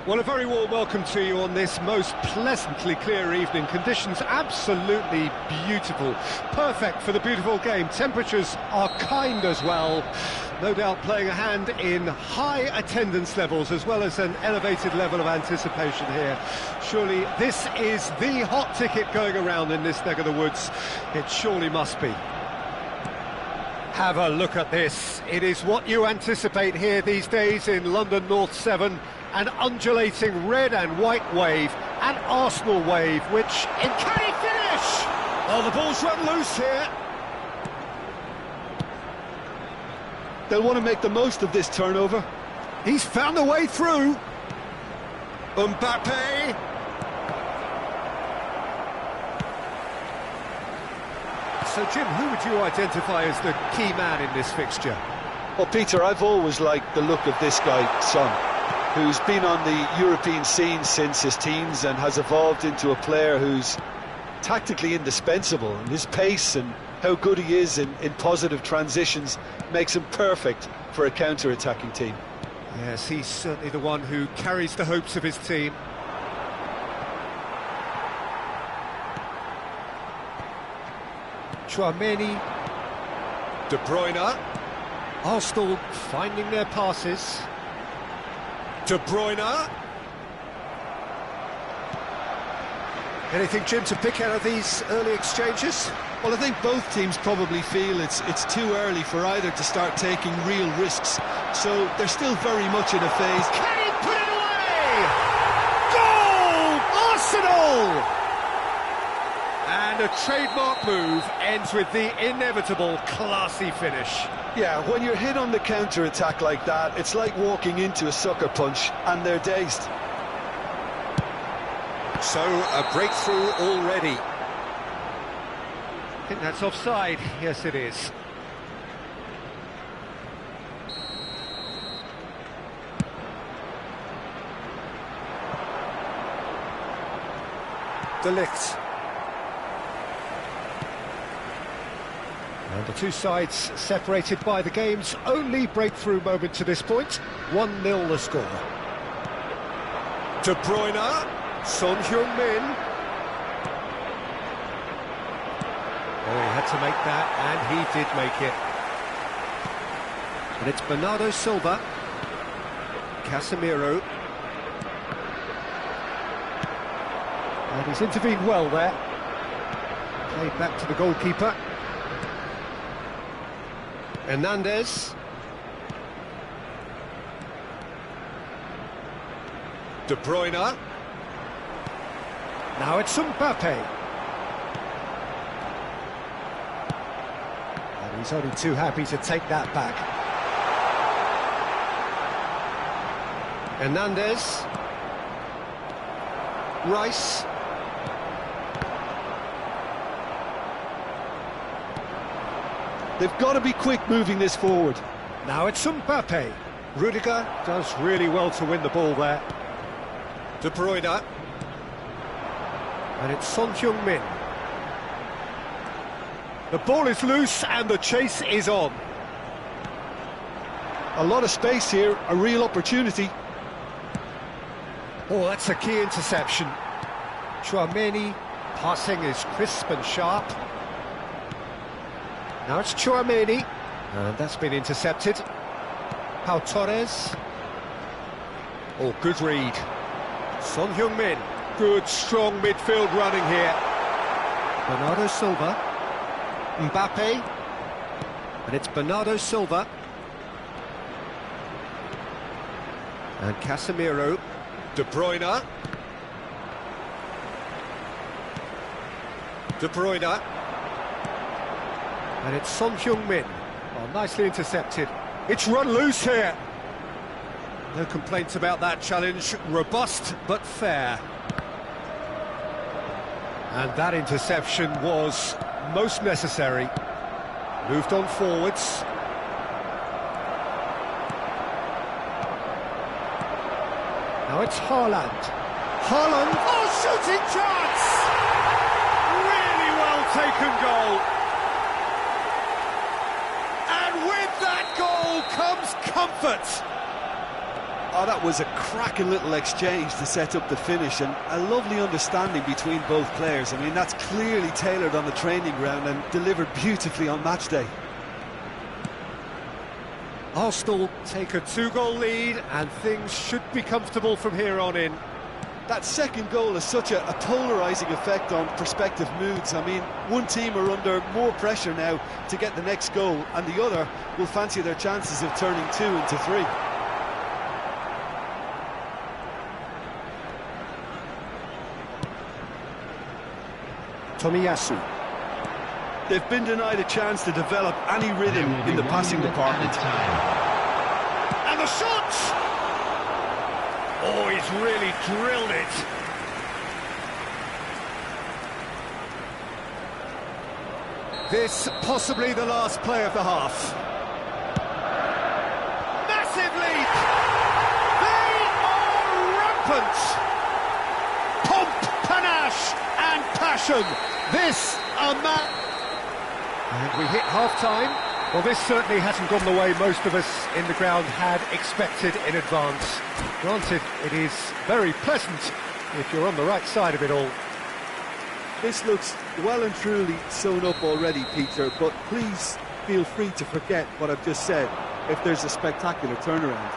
Well, a very warm welcome to you on this most pleasantly clear evening. Conditions absolutely beautiful. Perfect for the beautiful game. Temperatures are kind as well. No doubt playing a hand in high attendance levels as well as an elevated level of anticipation here. Surely this is the hot ticket going around in this neck of the woods. It surely must be. Have a look at this. It is what you anticipate here these days in London North 7. An undulating red and white wave, an Arsenal wave, which can he finish? Oh, the ball's run loose here. They'll want to make the most of this turnover. He's found a way through. Mbappe. So, Jim, who would you identify as the key man in this fixture? Well, Peter, I've always liked the look of this guy, Son, who's been on the European scene since his teens and has evolved into a player who's tactically indispensable. And his pace and how good he is in positive transitions makes him perfect for a counter-attacking team. Yes, he's certainly the one who carries the hopes of his team. Tchouaméni. De Bruyne. Arsenal finding their passes. De Bruyne. Anything, Jim, to pick out of these early exchanges? Well, I think both teams probably feel it's too early for either to start taking real risks. So they're still very much in a phase. Can he put it away? Goal! Arsenal! And a trademark move ends with the inevitable classy finish. Yeah, when you're hit on the counter-attack like that, it's like walking into a sucker punch, and they're dazed. So, a breakthrough already. I think that's offside. Yes, it is. De Ligt. And the two sides separated by the game's only breakthrough moment to this point. 1-0 the score. De Bruyne. Son Heung-min. Oh, he had to make that, and he did make it. And it's Bernardo Silva. Casemiro. And he's intervened well there. Played back to the goalkeeper. Hernandez. De Bruyne. Now it's Mbappe. And he's only too happy to take that back. Hernandez. Rice. They've got to be quick moving this forward. Now it's Mbappe. Rudiger does really well to win the ball there. De Bruyne. And it's Son Heung-min. The ball is loose and the chase is on. A lot of space here, a real opportunity. Oh, that's a key interception. Tchouaméni, passing is crisp and sharp. Now it's Tchouaméni, and that's been intercepted. Pau Torres. Oh, good read. Son Heung-min. Good, strong midfield running here. Bernardo Silva. Mbappe. And it's Bernardo Silva. And Casemiro. De Bruyne. De Bruyne. And it's Son Heung-min. Oh, nicely intercepted. It's run loose here. No complaints about that challenge. Robust but fair. And that interception was most necessary. Moved on forwards. Now it's Haaland. Haaland. Oh, shooting chance! Really well taken goal. And with that goal comes comfort. Oh, that was a cracking little exchange to set up the finish, and a lovely understanding between both players. I mean, that's clearly tailored on the training ground and delivered beautifully on match day. Arsenal take a 2-goal lead, and things should be comfortable from here on in. That second goal has such a polarising effect on prospective moods. I mean, one team are under more pressure now to get the next goal, and the other will fancy their chances of turning 2 into 3. Tomiyasu. They've been denied a chance to develop any rhythm in the passing department. And the shot! Oh, he's really drilled it. This possibly the last play of the half. Massive lead! They are rampant! Pomp, panache and passion. This a man. And we hit half-time. Well, this certainly hasn't gone the way most of us in the ground had expected in advance. Granted, it is very pleasant if you're on the right side of it all. This looks well and truly sewn up already, Peter, but please feel free to forget what I've just said if there's a spectacular turnaround.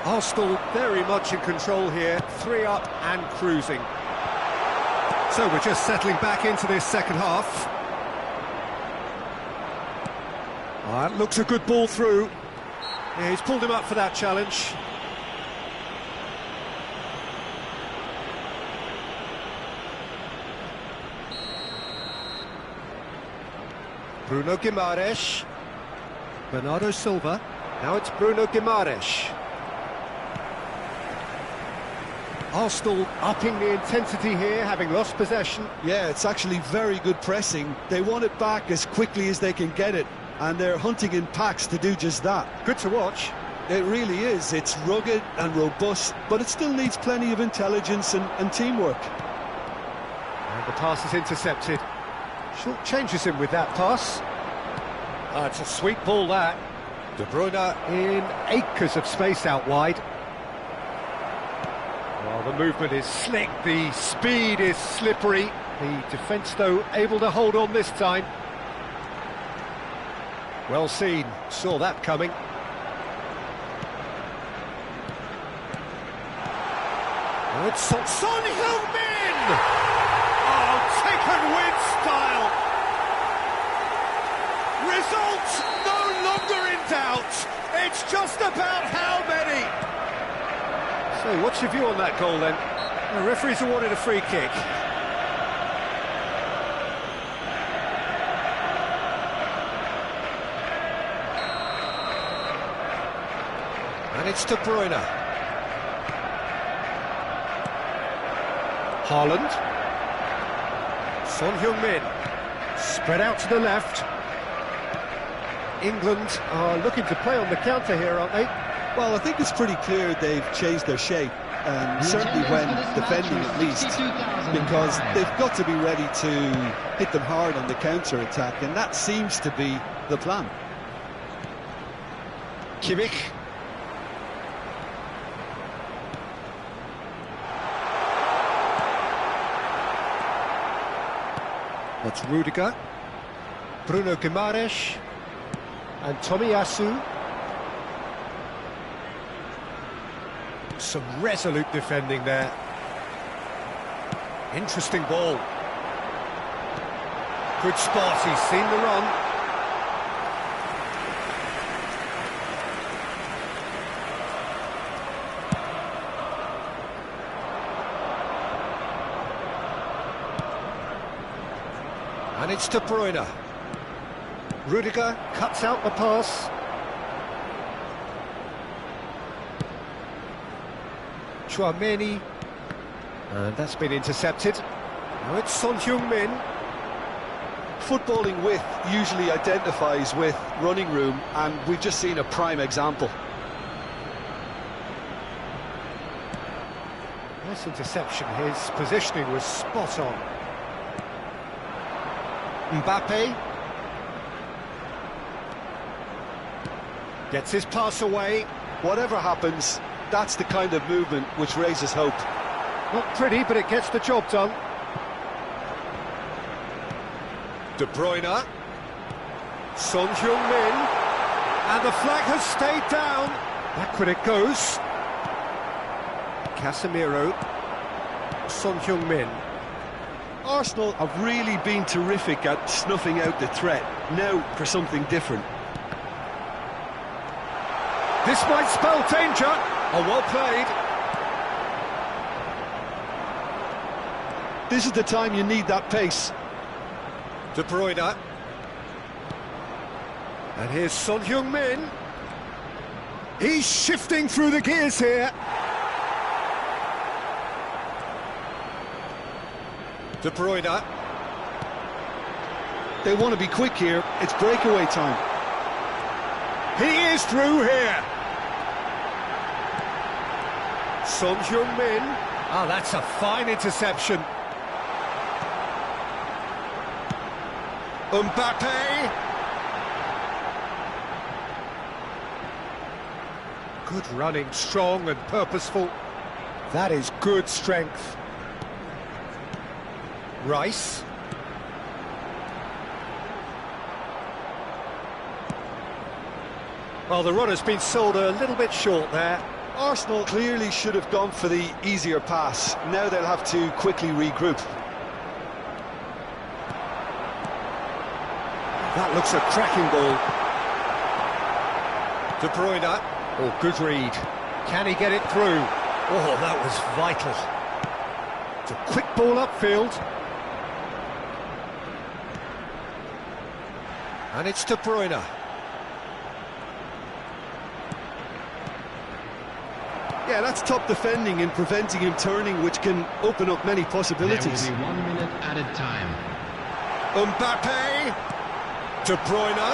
Arsenal very much in control here, 3 up and cruising. So we're just settling back into this second half. That looks a good ball through. Yeah, he's pulled him up for that challenge. Bruno Guimaraes. Bernardo Silva. Now it's Bruno Guimaraes. Arsenal upping the intensity here, having lost possession. Yeah, it's actually very good pressing. They want it back as quickly as they can get it, and they're hunting in packs to do just that. Good to watch. It really is. It's rugged and robust, but it still needs plenty of intelligence and teamwork. And the pass is intercepted. Short changes him with that pass. It's a sweet ball, that. De Bruyne in acres of space out wide. Well, the movement is slick, the speed is slippery. The defence, though, able to hold on this time. Well seen, saw that coming. Oh, it's Son Heung-min! Oh, taken with style! Result no longer in doubt. It's just about how many. So, what's your view on that goal then? The referee's awarded a free kick. And it's De Bruyne. Haaland. Son Heung-min. Spread out to the left. England are looking to play on the counter here, aren't they? Well, I think it's pretty clear they've changed their shape, and certainly when defending at least, because they've got to be ready to hit them hard on the counter-attack, and that seems to be the plan. Kimmich. That's Rudiger. Bruno Guimaraes. And Tomiyasu. Some resolute defending there. Interesting ball. Good spot, he's seen the run. And it's De Bruyne. Rudiger cuts out the pass. Chouameni, and that's been intercepted. Now it's Son Heung-min. Footballing width usually identifies with running room, and we've just seen a prime example. Nice interception, his positioning was spot on. Mbappe gets his pass away. Whatever happens, that's the kind of movement which raises hope. Not pretty, but it gets the job done. De Bruyne. Son Heung-min. And the flag has stayed down. Backward it goes. Casemiro. Son Heung-min. Arsenal have really been terrific at snuffing out the threat. Now for something different. This might spell danger. Oh, well played. This is the time you need that pace. De Bruyne. And here's Son Heung-min. He's shifting through the gears here. De Bruyne. They want to be quick here. It's breakaway time. He is through here. Son Heung-min. Oh, that's a fine interception. Mbappe. Good running, strong and purposeful. That is good strength. Rice. Well, the run has been sold a little bit short there. Arsenal clearly should have gone for the easier pass. Now they'll have to quickly regroup. That looks a cracking ball. De Bruyne. Oh, good read. Can he get it through? Oh, that was vital. It's a quick ball upfield. And it's De Bruyne. Yeah, that's top defending and preventing him turning, which can open up many possibilities. There will be 1 minute added time. Mbappe. De Bruyne.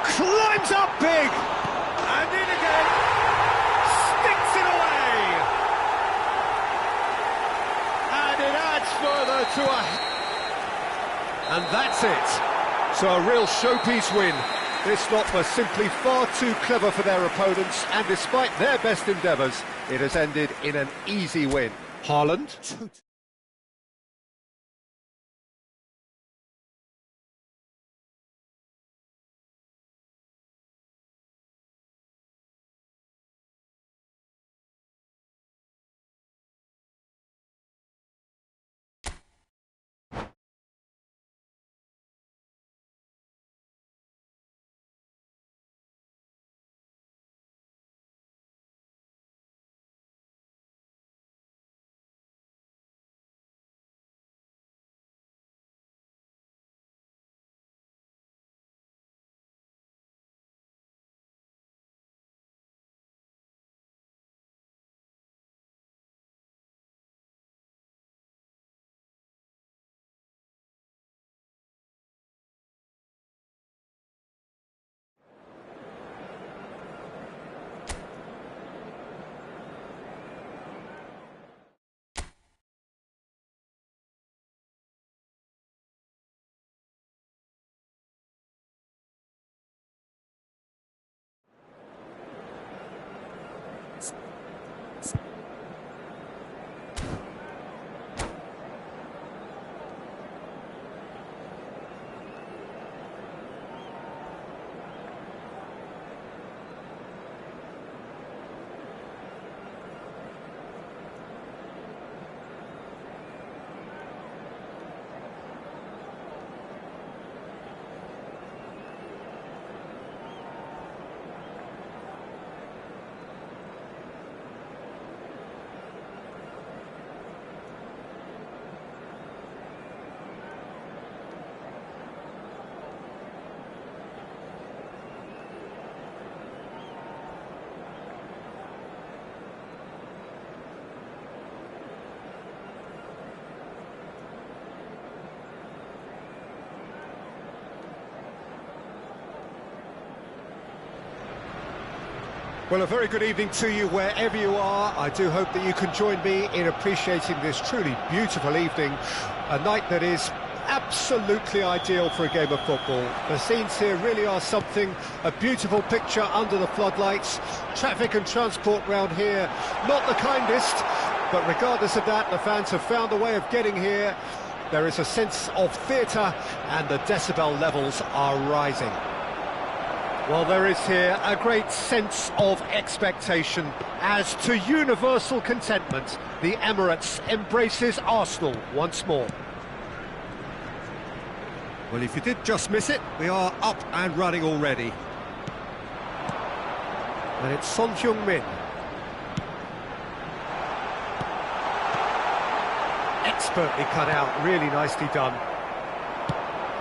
Climbs up big. And in again. Sticks it away. And it adds further to a... And that's it. So a real showpiece win. This lot was simply far too clever for their opponents, and despite their best endeavours, it has ended in an easy win. Haaland. Well, a very good evening to you wherever you are. I do hope that you can join me in appreciating this truly beautiful evening, a night that is absolutely absolutely ideal for a game of football. The scenes here really are something, a beautiful picture under the floodlights. Traffic and transport round here, not the kindest, but regardless of that, the fans have found a way of getting here. There is a sense of theatre, and the decibel levels are rising. Well, there is here a great sense of expectation. As to universal contentment, the Emirates embraces Arsenal once more. Well, if you did just miss it, we are up and running already. And it's Son Heung-min. Expertly cut out, really nicely done.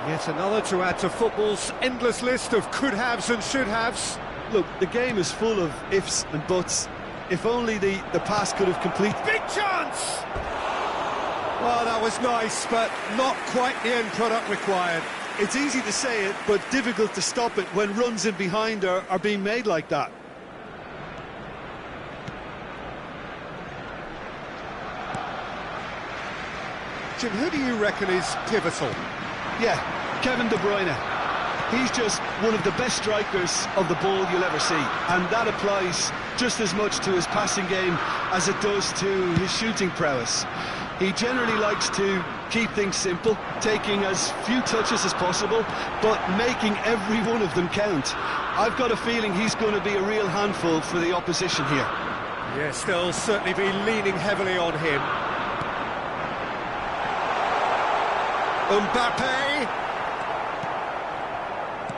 Yet another to add to football's endless list of could-haves and should-haves. Look, the game is full of ifs and buts. If only the pass could have completed. Big chance! Well, that was nice, but not quite the end product required. It's easy to say it, but difficult to stop it when runs in behind are being made like that. Jim, who do you reckon is pivotal? Yeah, Kevin De Bruyne. He's just one of the best strikers of the ball you'll ever see, and that applies just as much to his passing game as it does to his shooting prowess. He generally likes to keep things simple, taking as few touches as possible, but making every one of them count. I've got a feeling he's going to be a real handful for the opposition here. Yes, they'll certainly be leaning heavily on him. Mbappe.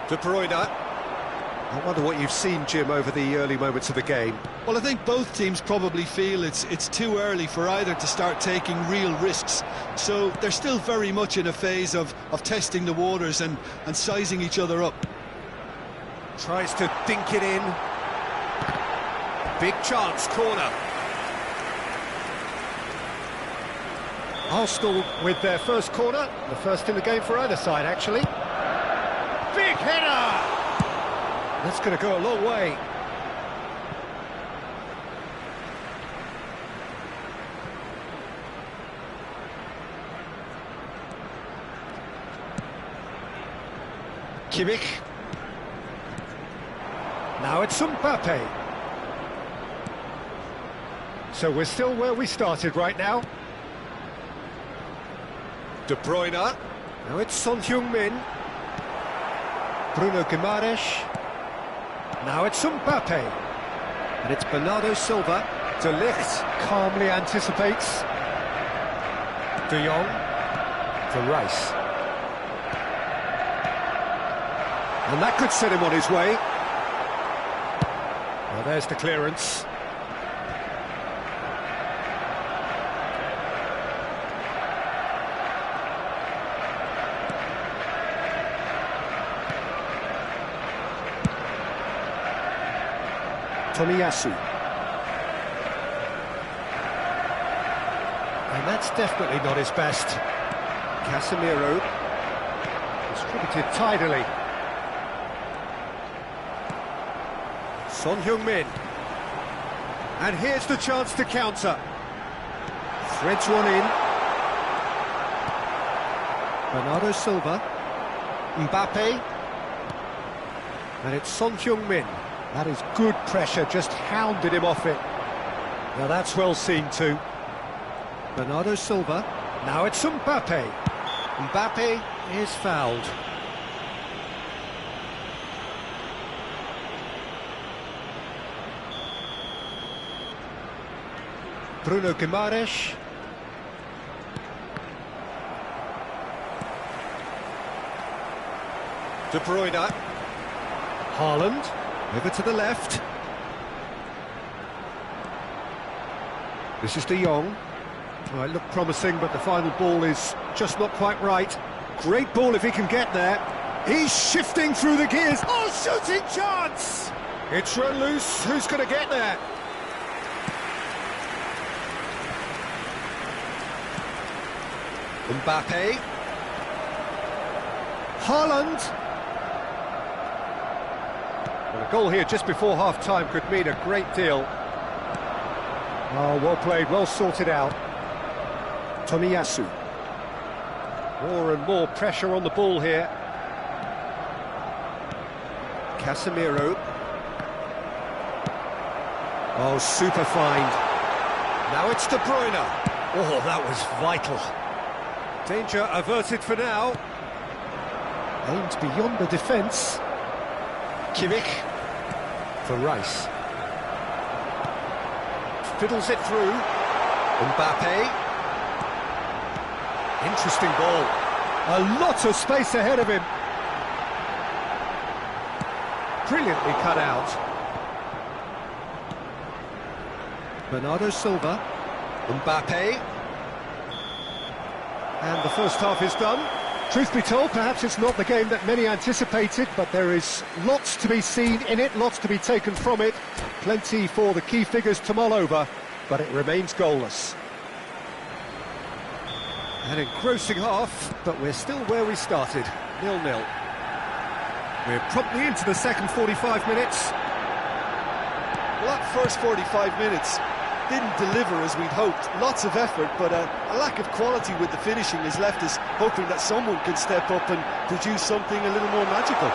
De Bruyne. I wonder what you've seen, Jim, over the early moments of the game. Well, I think both teams probably feel it's too early for either to start taking real risks. So they're still very much in a phase of testing the waters and sizing each other up. Tries to dink it in. Big chance, corner. Arsenal with their first corner, the first in the game for either side, actually. Big header! That's going to go a long way. Kimmich. Now it's Mbappe. So we're still where we started right now. De Bruyne. Now it's Son Heung-min. Bruno Guimaraes. Now it's Mbappe. And it's Bernardo Silva. De Ligt calmly anticipates. De Jong. To Rice. And that could set him on his way. Well, there's the clearance. Tomiyasu. And that's definitely not his best. Casemiro. Distributed tidily. Son Heung-min. And here's the chance to counter. Threads one in. Bernardo Silva. Mbappe. And it's Son Heung-min. That is good pressure, just hounded him off it. Now that's well seen too. Bernardo Silva. Now it's Mbappe. Mbappe is fouled. Bruno Guimaraes. De Bruyne. Haaland. Over to the left. This is De Jong. Oh, it looked promising, but the final ball is just not quite right. Great ball if he can get there. He's shifting through the gears. Oh, shooting chance! It's run loose. Who's going to get there? Mbappe. Haaland. Well, a goal here just before half-time could mean a great deal. Oh, well played, well sorted out. Tomiyasu. More and more pressure on the ball here. Casemiro. Oh, super find. Now it's De Bruyne. Oh, that was vital. Danger averted for now. Aimed beyond the defence. Kimmich for Rice. Fiddles it through. Mbappe. Interesting ball. A lot of space ahead of him. Brilliantly cut out. Bernardo Silva. Mbappe. And the first half is done. Truth be told, perhaps it's not the game that many anticipated, but there is lots to be seen in it, lots to be taken from it. Plenty for the key figures to mull over, but it remains goalless. An engrossing half, but we're still where we started, 0-0. We're promptly into the second 45 minutes. Well, that first 45 minutes didn't deliver as we'd hoped. Lots of effort, but a lack of quality with the finishing has left us hoping that someone can step up and produce something a little more magical.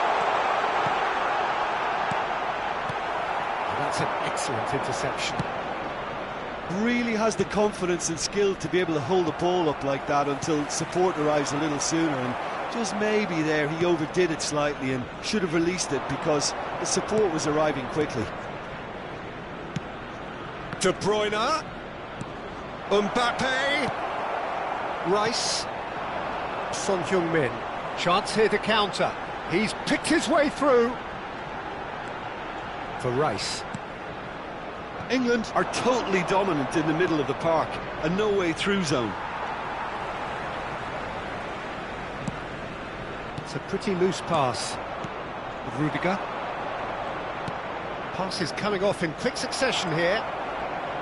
That's an excellent interception. Really has the confidence and skill to be able to hold the ball up like that until support arrives a little sooner, and just maybe there he overdid it slightly and should have released it because the support was arriving quickly. De Bruyne. Mbappe. Rice. Son Heung-min. Chance here to counter. He's picked his way through. For Rice. England are totally dominant in the middle of the park, a no-way through zone. It's a pretty loose pass. Rudiger. Pass is coming off in quick succession here.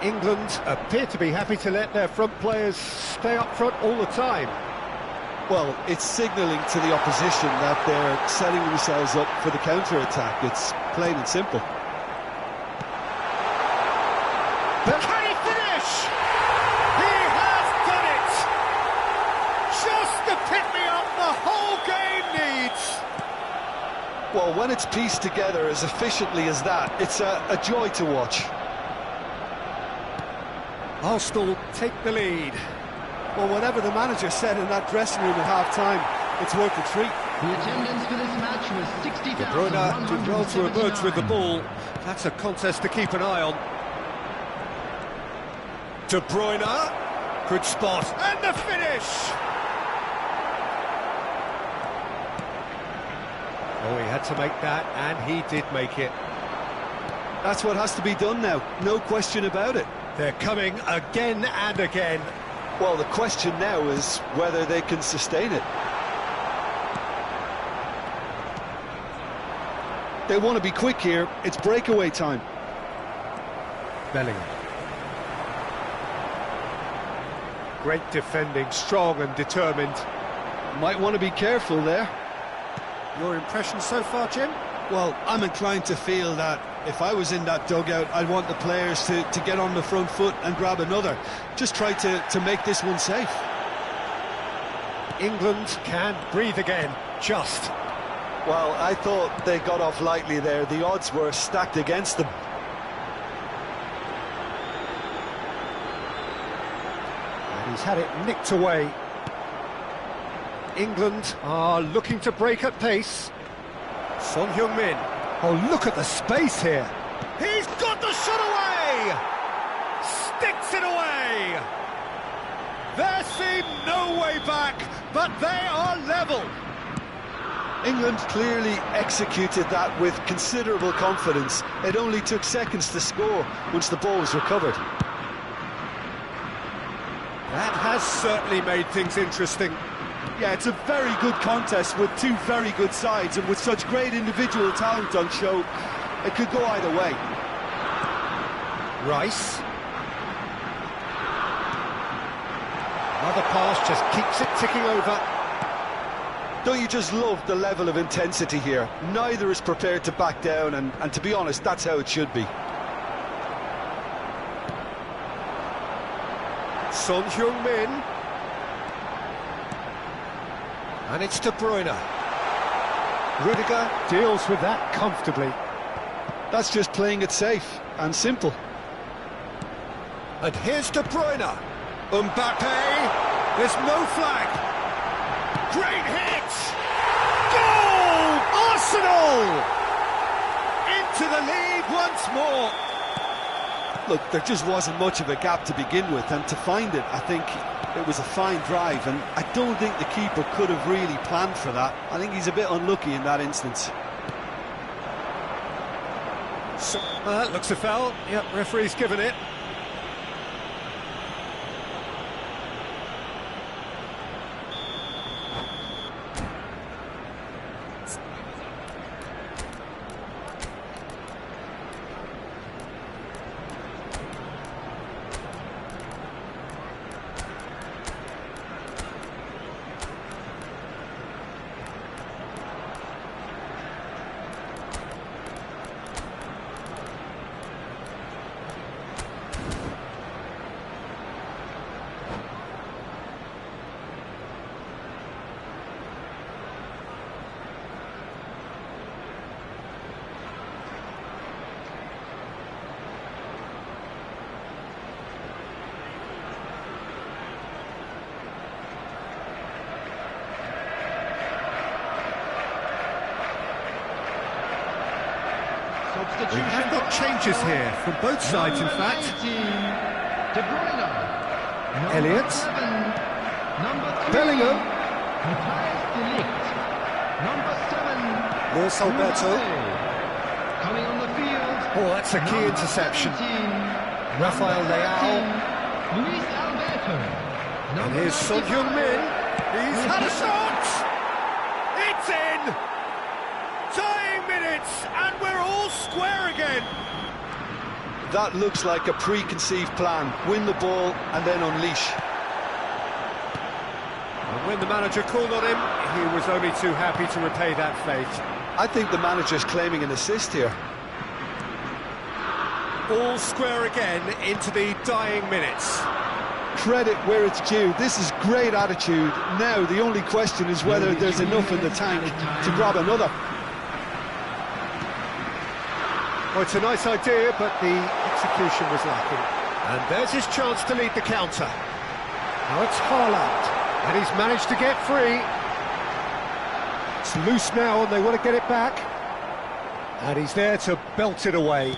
England appear to be happy to let their front players stay up front all the time. Well, it's signalling to the opposition that they're setting themselves up for the counter-attack. It's plain and simple. But can he finish? He has done it! Just the pick-me-up the whole game needs! Well, when it's pieced together as efficiently as that, it's a joy to watch. Arsenal take the lead. Well, whatever the manager said in that dressing room at half-time, it's worth a treat. The attendance for this match was De Bruyne did well to emerge with the 60,179. ball. That's a contest to keep an eye on. De Bruyne, good spot, and the finish! Oh, he had to make that, and he did make it. That's what has to be done now, no question about it. They're coming again and again. Well, the question now is whether they can sustain it. They want to be quick here, it's breakaway time. Bellingham. Great defending, strong and determined. Might want to be careful there. Your impression so far, Jim? Well, I'm inclined to feel that if I was in that dugout, I'd want the players to get on the front foot and grab another. Just try to make this one safe. England can breathe again, just. Well, I thought they got off lightly there. The odds were stacked against them. And he's had it nicked away. England are looking to break at pace. Son Heung-min. Oh, look at the space here. He's got the shot away! Sticks it away! There seemed no way back, but they are level. England clearly executed that with considerable confidence. It only took seconds to score once the ball was recovered. That has certainly made things interesting. Yeah, it's a very good contest with two very good sides, and with such great individual talent on show, it could go either way. Rice. Another pass just keeps it ticking over. Don't you just love the level of intensity here? Neither is prepared to back down, and to be honest, that's how it should be. Son Heung-min. And it's De Bruyne. Rudiger deals with that comfortably. That's just playing it safe and simple. And here's De Bruyne. Mbappe. There's no flag. Great hit! Goal! Arsenal! Into the lead once more. Look, there just wasn't much of a gap to begin with, and to find it, I think it was a fine drive, and I don't think the keeper could have really planned for that. I think he's a bit unlucky in that instance. So, that looks a foul. Yep, referee's given it. We have got changes here from both sides, in fact. De Bruyne. Elliott. Number 3. Bellingham. Matthijs de Ligt. Number 7. Luis Alberto. Coming on the field. Oh, that's a key interception. Rafael Leao. Luis Alberto. And here's Son Heung-min. He's had a shot! It's in! Tying minutes, and we're all square again. That looks like a preconceived plan. Win the ball and then unleash. And when the manager called on him, he was only too happy to repay that faith. I think the manager's claiming an assist here. All square again into the dying minutes. Credit where it's due. This is great attitude. Now the only question is whether there's enough in the tank to grab another. Well, it's a nice idea, but the execution was lacking. And there's his chance to lead the counter. Now it's Haaland, and he's managed to get free. It's loose now, and they want to get it back. And he's there to belt it away.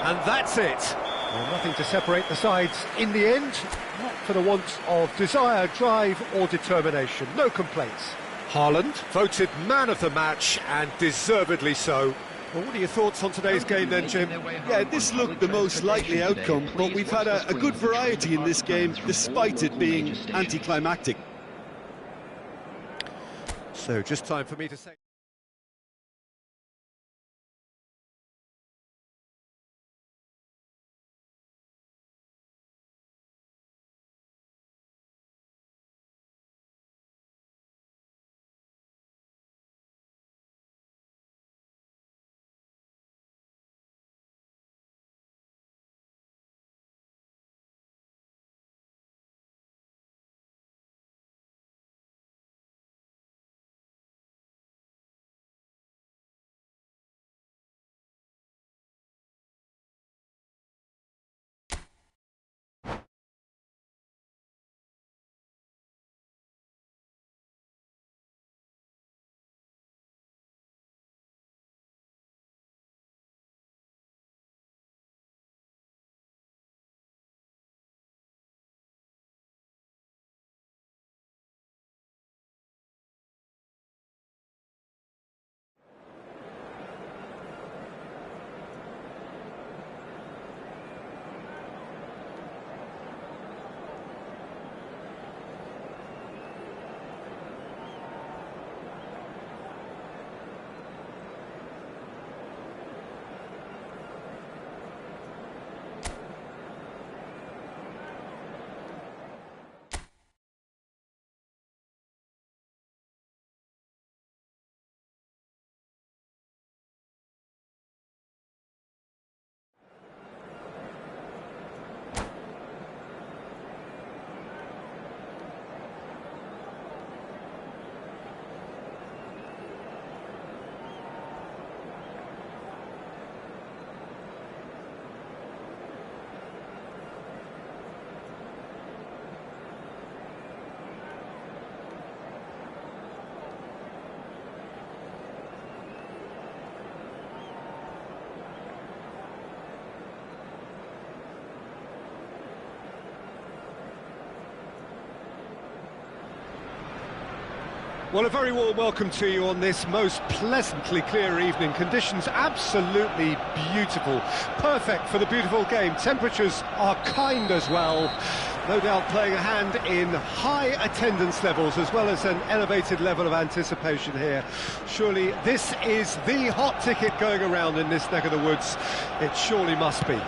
And that's it. Well, nothing to separate the sides in the end, not for the want of desire, drive or determination. No complaints. Haaland voted man of the match, and deservedly so. Well, what are your thoughts on today's game then, Jim? Yeah, this looked the most likely outcome, but we've had a good variety in this game, despite it being anticlimactic. So, just time for me to say... Well, a very warm welcome to you on this most pleasantly clear evening. Conditions absolutely beautiful. Perfect for the beautiful game. Temperatures are kind as well. No doubt playing a hand in high attendance levels as well as an elevated level of anticipation here. Surely this is the hot ticket going around in this neck of the woods. It surely must be.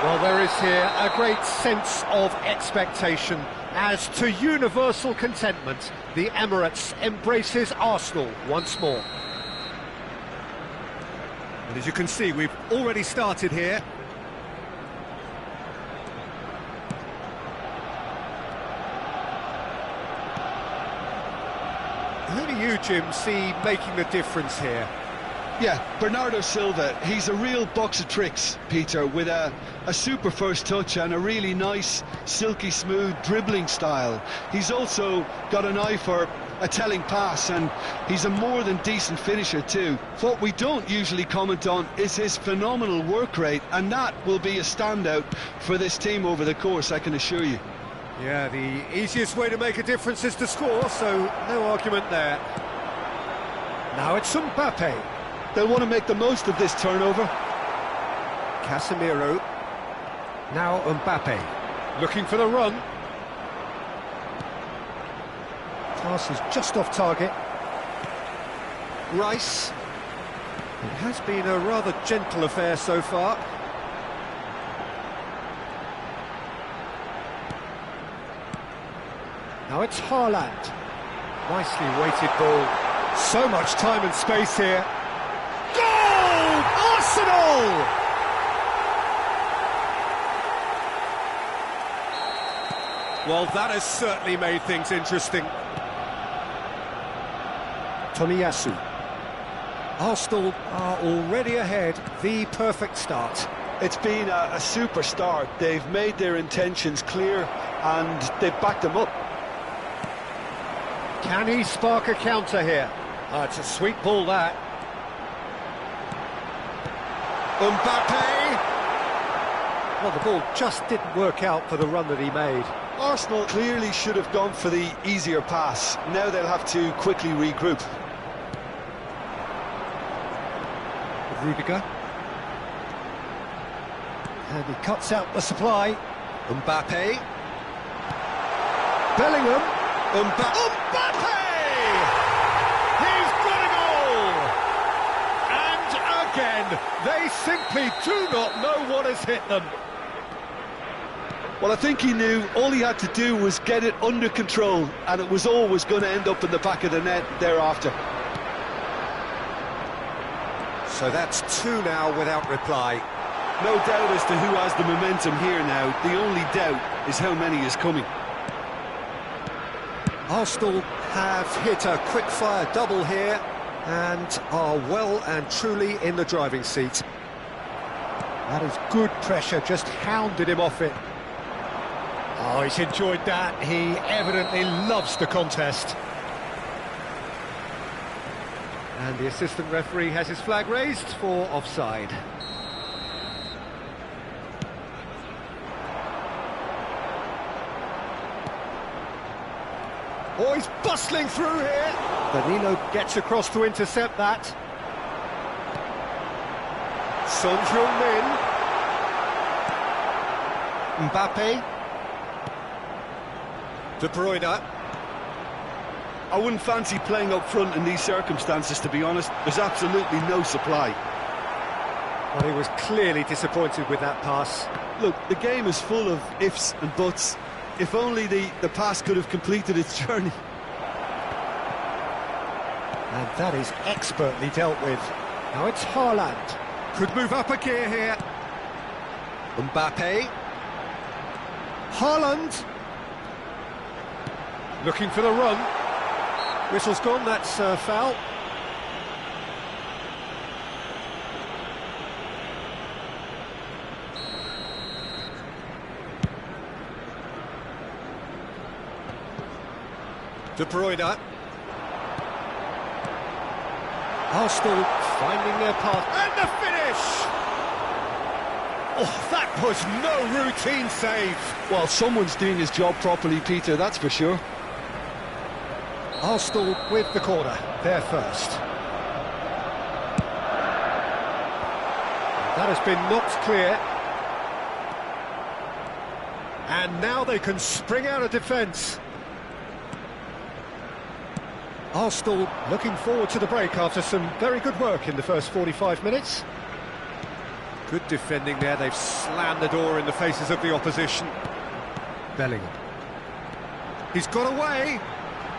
Well, there is here a great sense of expectation. As to universal contentment, the Emirates embraces Arsenal once more. And as you can see, we've already started here. Who do you, Jim, see making the difference here? Yeah, Bernardo Silva, he's a real box of tricks, Peter, with a super first touch and a really nice, silky smooth dribbling style. He's also got an eye for a telling pass, and he's a more than decent finisher too. What we don't usually comment on is his phenomenal work rate, and that will be a standout for this team over the course, I can assure you. Yeah, the easiest way to make a difference is to score, so no argument there. Now it's Mbappe. They'll want to make the most of this turnover. Casemiro. Now Mbappe. Looking for the run. Pass is just off target. Rice. It has been a rather gentle affair so far. Now it's Haaland. Nicely weighted ball. So much time and space here. Goal! Arsenal! Well, that has certainly made things interesting. Tomiyasu. Arsenal are already ahead. The perfect start. It's been a super start. They've made their intentions clear and they've backed them up. Can he spark a counter here? It's a sweet ball, that. Mbappe! Well, the ball just didn't work out for the run that he made. Arsenal clearly should have gone for the easier pass. Now they'll have to quickly regroup. Rudiger. And he cuts out the supply. Mbappe. Bellingham. Mbappe! He's got a goal! And again, they simply do not know what has hit them. Well, I think he knew all he had to do was get it under control, and it was always going to end up in the back of the net thereafter. So that's two now without reply. No doubt as to who has the momentum here now. The only doubt is how many is coming. Arsenal have hit a quick-fire double here and are well and truly in the driving seat. That is good pressure, just hounded him off it. Oh, he's enjoyed that. He evidently loves the contest. And the assistant referee has his flag raised for offside. Oh, he's bustling through here. Danilo gets across to intercept that. Son Heung-min. Mbappe. De Bruyne. I wouldn't fancy playing up front in these circumstances, to be honest. There's absolutely no supply. Well, he was clearly disappointed with that pass. Look, the game is full of ifs and buts. If only the pass could have completed its journey. And that is expertly dealt with. Now it's Haaland. Could move up a gear here. Mbappe. Haaland. Looking for the run. Whistle's gone, that's foul. De Bruyne. Arsenal finding their path. And the finish! Oh, that was no routine save. Well, someone's doing his job properly, Peter, that's for sure. Arsenal with the corner, they're first. That has been knocked clear. And now they can spring out of defence. Arsenal looking forward to the break after some very good work in the first 45 minutes. Good defending there, they've slammed the door in the faces of the opposition. Bellingham. He's got away.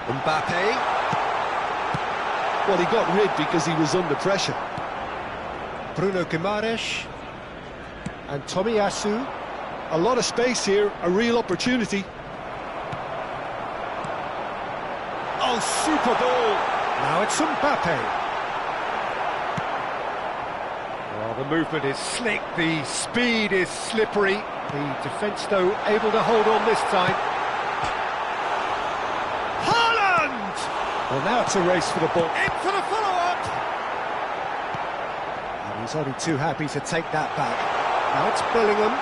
Mbappe. Well, he got rid because he was under pressure. Bruno Guimaraes. And Tomiyasu. A lot of space here, a real opportunity. Oh, super ball! Now it's Mbappe. Well, the movement is slick, the speed is slippery. The defence, though, able to hold on this time. Haaland! Well, now it's a race for the ball. In for the follow-up! And he's only too happy to take that back. Now it's Bellingham.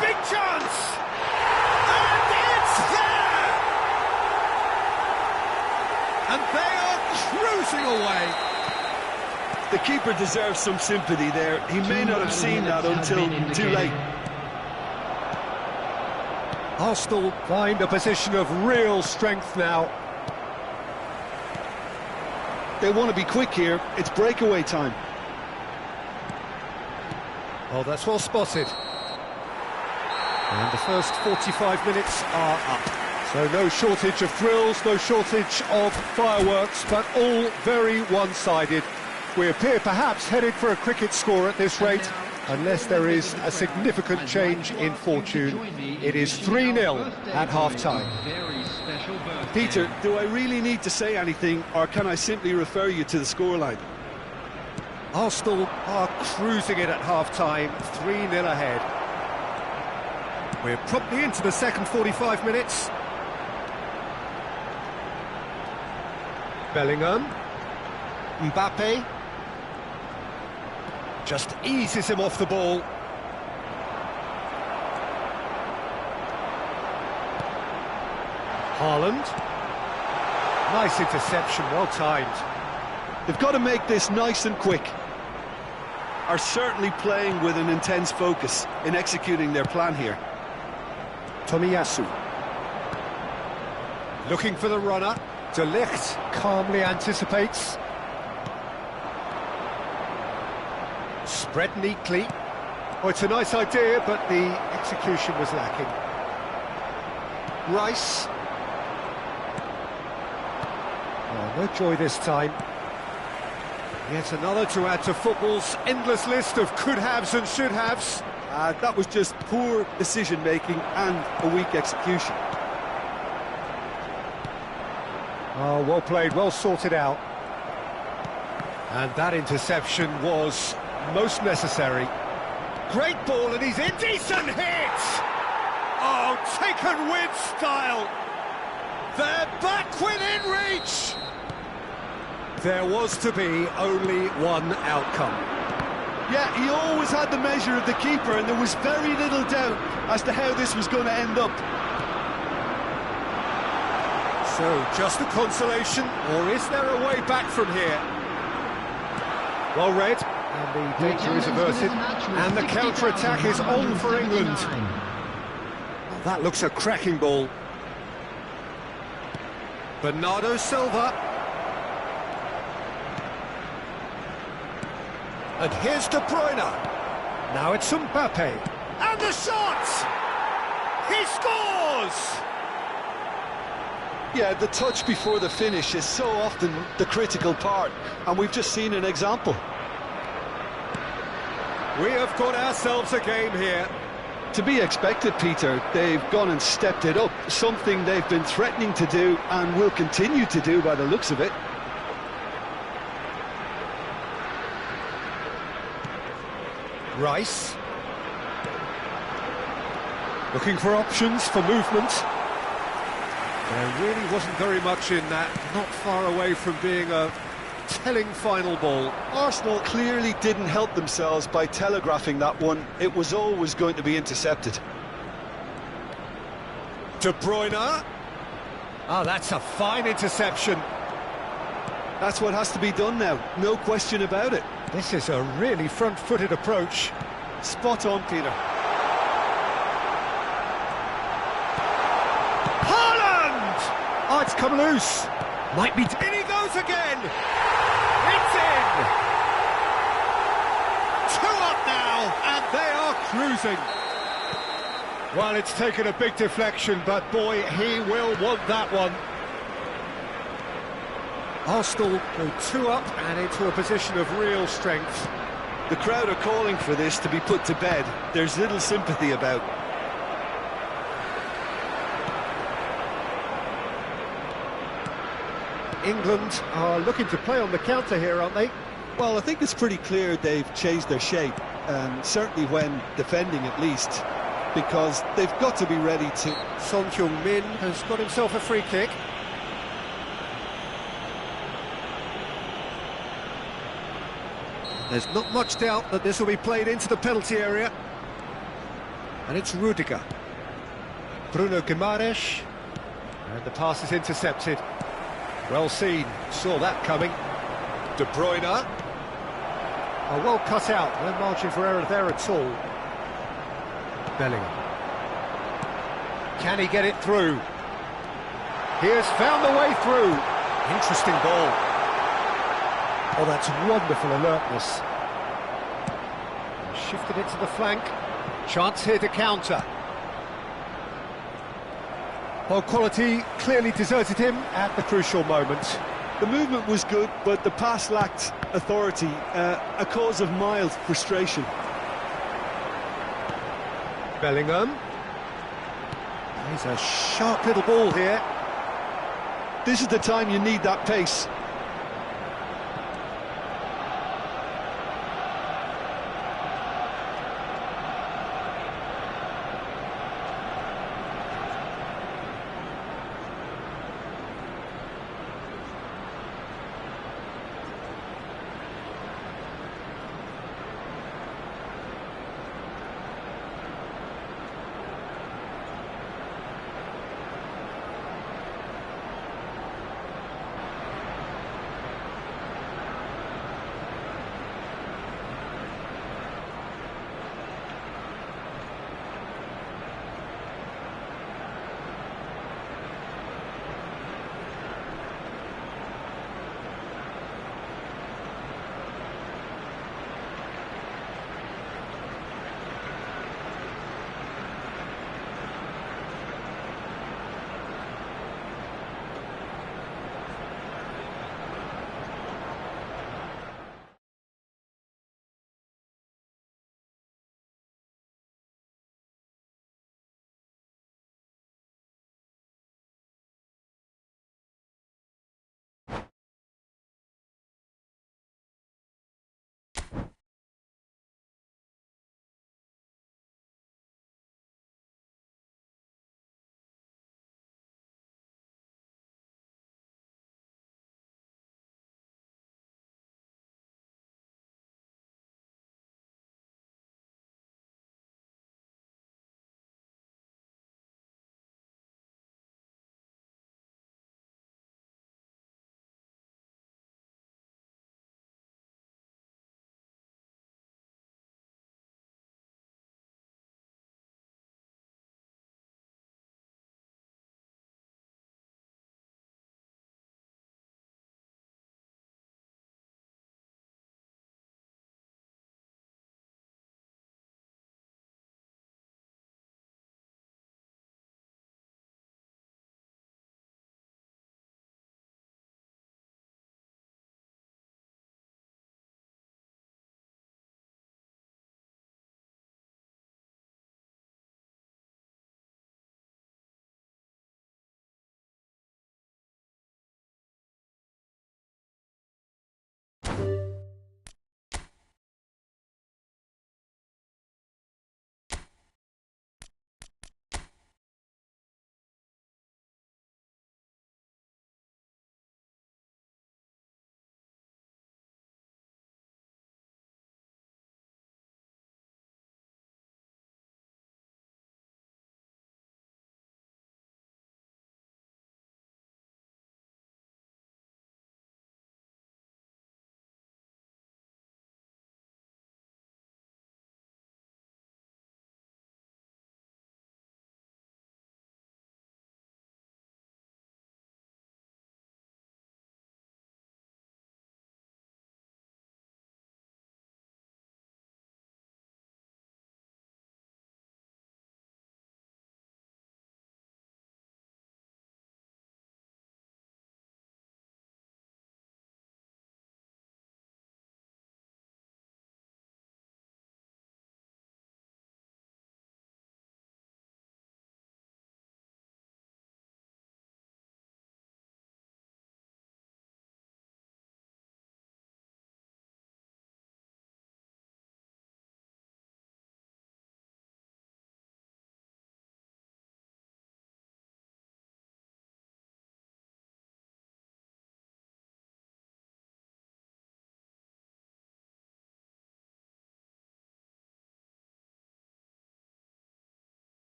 Big chance! And it's there! And they are cruising away. The keeper deserves some sympathy there. He may not have seen that until too late. Arsenal find a position of real strength now. They want to be quick here. It's breakaway time. Oh, that's well spotted. And the first 45 minutes are up. So no shortage of thrills, no shortage of fireworks, but all very one-sided. We appear perhaps headed for a cricket score at this rate, unless there is a significant change in fortune. It is 3-0 at half-time. Peter, do I really need to say anything, or can I simply refer you to the scoreline? Arsenal are cruising it at half-time, 3-0 ahead. We're promptly into the second 45 minutes. Bellingham. Mbappe. Just eases him off the ball. Haaland. Nice interception, well timed. They've got to make this nice and quick. Are certainly playing with an intense focus in executing their plan here. Tomiyasu. Looking for the runner. De Ligt calmly anticipates. Spread neatly. Oh, it's a nice idea, but the execution was lacking. Rice. Oh, no joy this time. Yet another to add to football's endless list of could-haves and should-haves. That was just poor decision-making and a weak execution. Oh, well played, well sorted out. And that interception was most necessary. Great ball, and he's in. Decent hit! Oh, taken with style. They're back within reach. There was to be only one outcome. Yeah, he always had the measure of the keeper, and there was very little doubt as to how this was going to end up. So, just a consolation, or is there a way back from here? Well read, and the danger is averted, and the counter-attack is on for England. Well, that looks a cracking ball. Bernardo Silva. And here's De Bruyne. Now it's Mbappe. And the shot! He scores! Yeah, the touch before the finish is so often the critical part, and we've just seen an example. We have got ourselves a game here. To be expected, Peter. They've gone and stepped it up, something they've been threatening to do and will continue to do by the looks of it. Rice. Looking for options for movement. There really wasn't very much in that, not far away from being a telling final ball. Arsenal clearly didn't help themselves by telegraphing that one. It was always going to be intercepted. De Bruyne. Oh, that's a fine interception. That's what has to be done now, no question about it. This is a really front-footed approach. Spot on, Peter. Haaland! Oh, it's come loose. Might be... In he goes again! It's in! 2 up now, and they are cruising. Well, it's taken a big deflection, but boy, he will want that one. Arsenal go 2 up and into a position of real strength. The crowd are calling for this to be put to bed. There's little sympathy about. England are looking to play on the counter here, aren't they? Well, I think it's pretty clear they've changed their shape, certainly when defending at least, because they've got to be ready to... Son Heung-min has got himself a free kick. There's not much doubt that this will be played into the penalty area. And it's Rudiger. Bruno Guimaraes. And the pass is intercepted. Well seen, saw that coming. De Bruyne. Oh, well cut out, no margin for error there at all. Bellingham. Can he get it through? He has found the way through. Interesting ball. Oh, that's wonderful alertness. Shifted it to the flank. Chance here to counter. Well, quality clearly deserted him at the crucial moment. The movement was good, but the pass lacked authority, a cause of mild frustration. Bellingham. He's a sharp little ball here. This is the time you need that pace.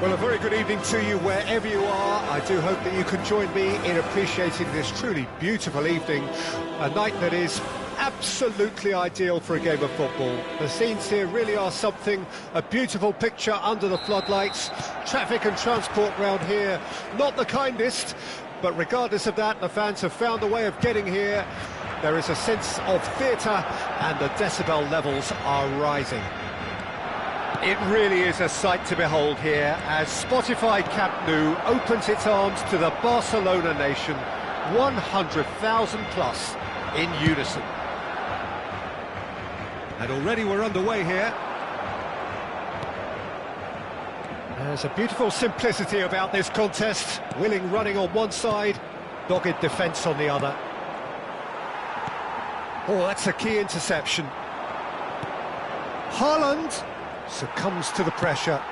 Well, a very good evening to you wherever you are. I do hope that you can join me in appreciating this truly beautiful evening, a night that is absolutely ideal for a game of football. The scenes here really are something, a beautiful picture under the floodlights. Traffic and transport round here, not the kindest, but regardless of that, the fans have found a way of getting here. There is a sense of theatre and the decibel levels are rising. It really is a sight to behold here as Spotify Camp Nou opens its arms to the Barcelona nation, 100,000 plus in unison. And already we're underway here. There's a beautiful simplicity about this contest. Willing running on one side, dogged defence on the other. Oh, that's a key interception. Haaland succumbs to the pressure.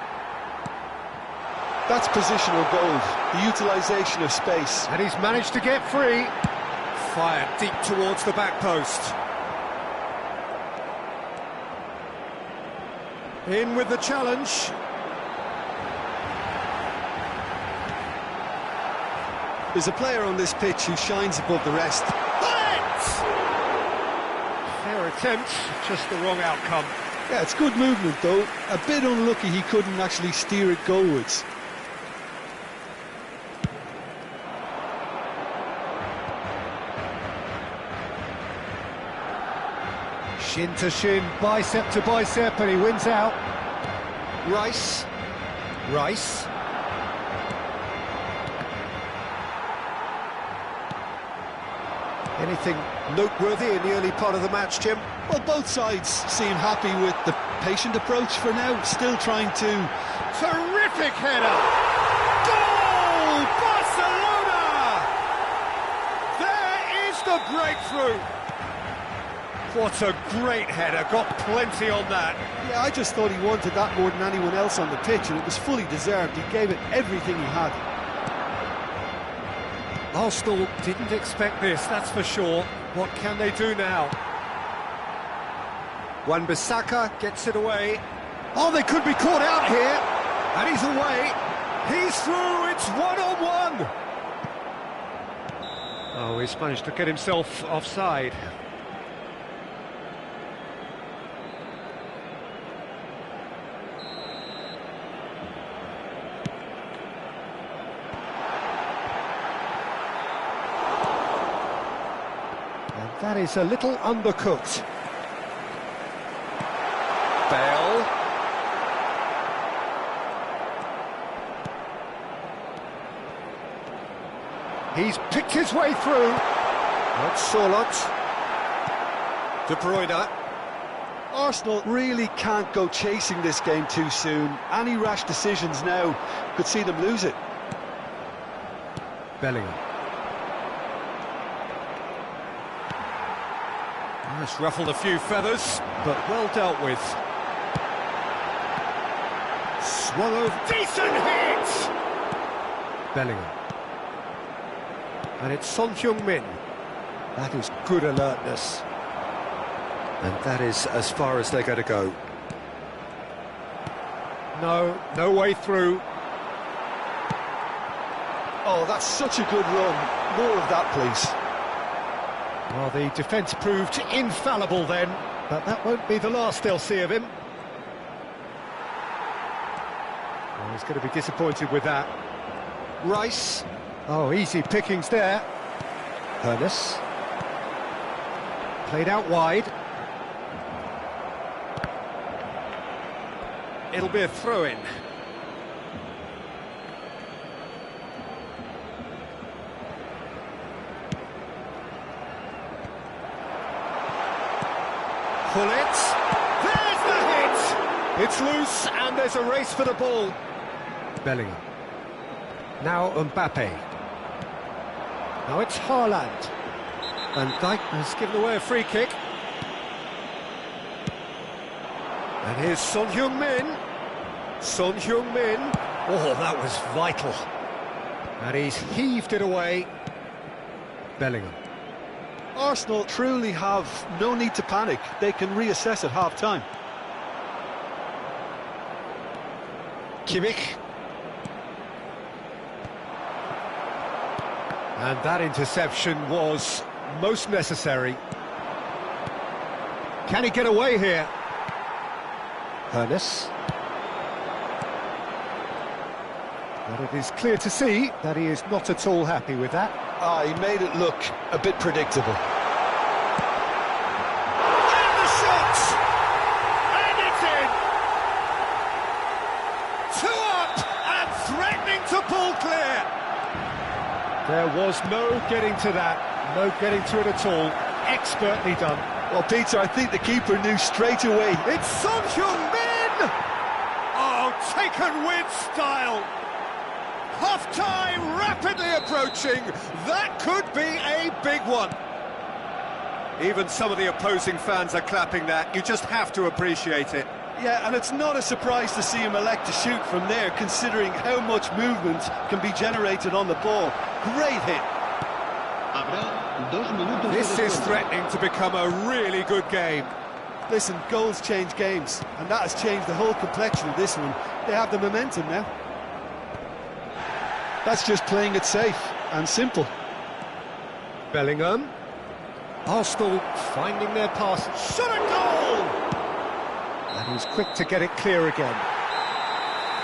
That's positional gold, the utilisation of space. And he's managed to get free. Fired deep towards the back post. In with the challenge. There's a player on this pitch who shines above the rest. Fair attempt, just the wrong outcome. Yeah, it's good movement though. A bit unlucky he couldn't actually steer it goalwards. Shin to shin, bicep to bicep, and he wins out. Rice. Anything noteworthy in the early part of the match, Jim? Well, both sides seem happy with the patient approach for now, still trying to... Terrific header! Goal! Barcelona! There is the breakthrough! What a great header, got plenty on that. Yeah, I just thought he wanted that more than anyone else on the pitch, and it was fully deserved. He gave it everything he had. Arsenal didn't expect this, that's for sure. What can they do now? Wan-Bissaka gets it away. Oh, they could be caught out here. And he's away. He's through, it's one-on-one. Oh, he's managed to get himself offside. That is a little undercooked. Bale. He's picked his way through. That's Solot. De Bruyne. Arsenal really can't go chasing this game too soon. Any rash decisions now could see them lose it. Bellingham. It's ruffled a few feathers, but well dealt with. Swung over. Decent hit! Bellingham. And it's Son Heung-min. That is good alertness. And that is as far as they're going to go. No way through. Oh, that's such a good run. More of that, please. Well, the defence proved infallible then, but that won't be the last they'll see of him. Well, he's going to be disappointed with that. Rice. Oh, easy pickings there. Hernus. Played out wide. It'll be a throw-in. Pull it. There's the hit. It's loose and there's a race for the ball. Bellingham. Now Mbappe. Now it's Haaland. Van Dijk has given away a free kick. And here's Son Heung-min. Son Heung-min. Oh, that was vital. And he's heaved it away. Bellingham. Arsenal truly have no need to panic. They can reassess at half-time. Kimmich. And that interception was most necessary. Can he get away here? Ernest. But it is clear to see that he is not at all happy with that. He made it look a bit predictable. And the shot! And it's in! 2 up and threatening to pull clear. There was no getting to that, no getting to it at all. Expertly done. Well, Peter, I think the keeper knew straight away. It's Son Heung-min! Oh, taken with style. Half-time rapidly approaching. That could be a big one. Even some of the opposing fans are clapping that. You just have to appreciate it. Yeah, and it's not a surprise to see him elect to shoot from there, considering how much movement can be generated on the ball. Great hit. This is threatening to become a really good game. Listen, goals change games, and that has changed the whole complexion of this one. They have the momentum now. That's just playing it safe and simple. Bellingham. Arsenal finding their pass. Shot a goal! And he's quick to get it clear again.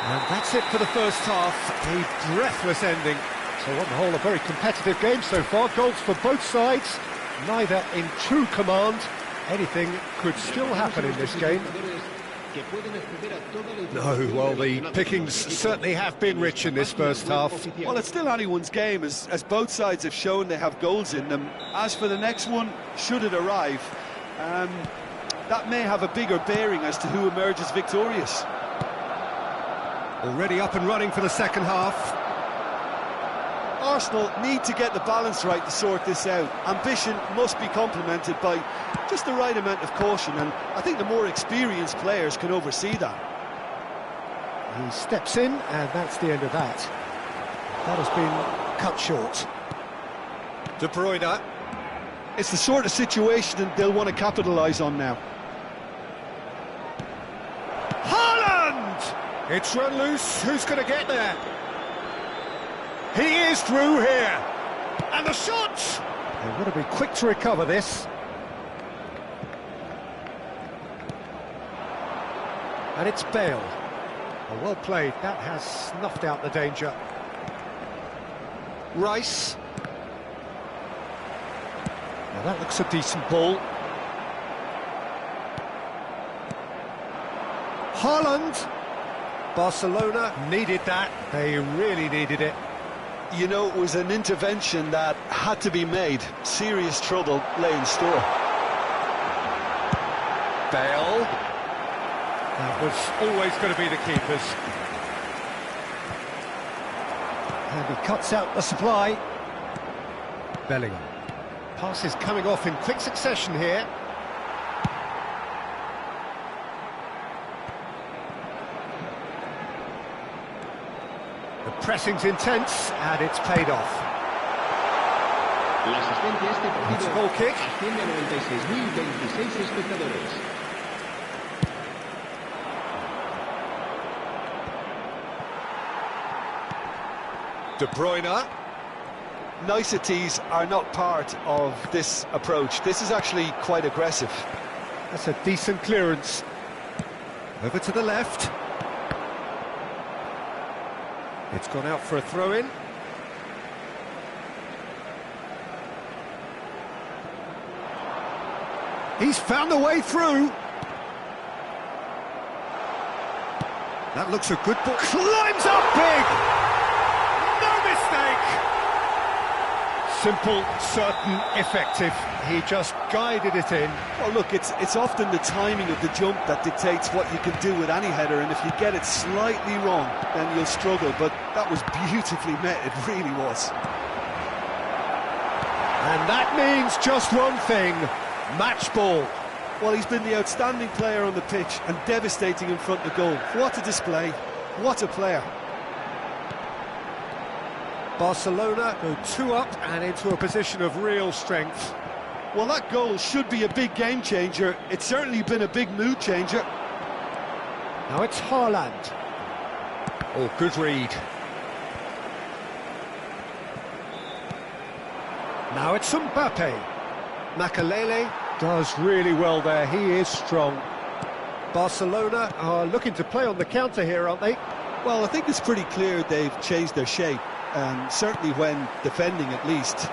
And that's it for the first half. A breathless ending. So on the whole, a very competitive game so far. Goals for both sides, neither in true command. Anything could still happen in this game. No, well, the pickings certainly have been rich in this first half. Well, it's still anyone's game, as both sides have shown they have goals in them. As for the next one, should it arrive, that may have a bigger bearing as to who emerges victorious. Already up and running for the second half. Arsenal need to get the balance right to sort this out. Ambition must be complemented by just the right amount of caution, and I think the more experienced players can oversee that. He steps in, and that's the end of that. That has been cut short. De Bruyne. It's the sort of situation that they'll want to capitalise on now. Haaland! It's run loose. Who's going to get there? He is through here. And the shot! They've got to be quick to recover this. And it's Bale. Oh, well played. That has snuffed out the danger. Rice. Now that looks a decent ball. Haaland. Barcelona needed that. They really needed it. You know, it was an intervention that had to be made. Serious trouble lay in store. Bale. That was always going to be the keepers. And he cuts out the supply. Bellingham. Passes coming off in quick succession here. The pressing's intense, and it's paid off. It's a goal kick. De Bruyne. Niceties are not part of this approach. This is actually quite aggressive. That's a decent clearance. Over to the left. It's gone out for a throw-in. He's found a way through. That looks a good ball. Climbs up big! No mistake! Simple, certain, effective. He just guided it in. Well, look, it's often the timing of the jump that dictates what you can do with any header, and if you get it slightly wrong, then you'll struggle. But that was beautifully met, it really was. And that means just one thing, match ball. Well, he's been the outstanding player on the pitch and devastating in front of goal. What a display, what a player. Barcelona go 2 up and into a position of real strength. Well, that goal should be a big game changer. It's certainly been a big mood changer. Now it's Haaland. Oh, good read. Now it's Mbappe. Makalele does really well there, he is strong. Barcelona are looking to play on the counter here, aren't they? Well, I think it's pretty clear they've changed their shape, certainly when defending at least,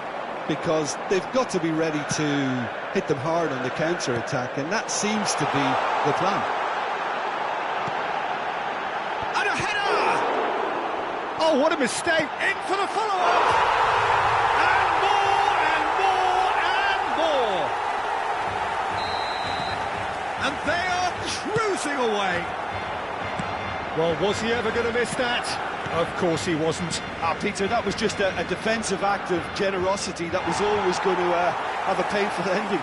because they've got to be ready to hit them hard on the counter-attack, and that seems to be the plan. And a header! Oh, what a mistake! In for the follow-up! And more, and more, and more! And they are cruising away! Well, was he ever going to miss that? Of course he wasn't. Peter, that was just a defensive act of generosity that was always going to have a painful ending.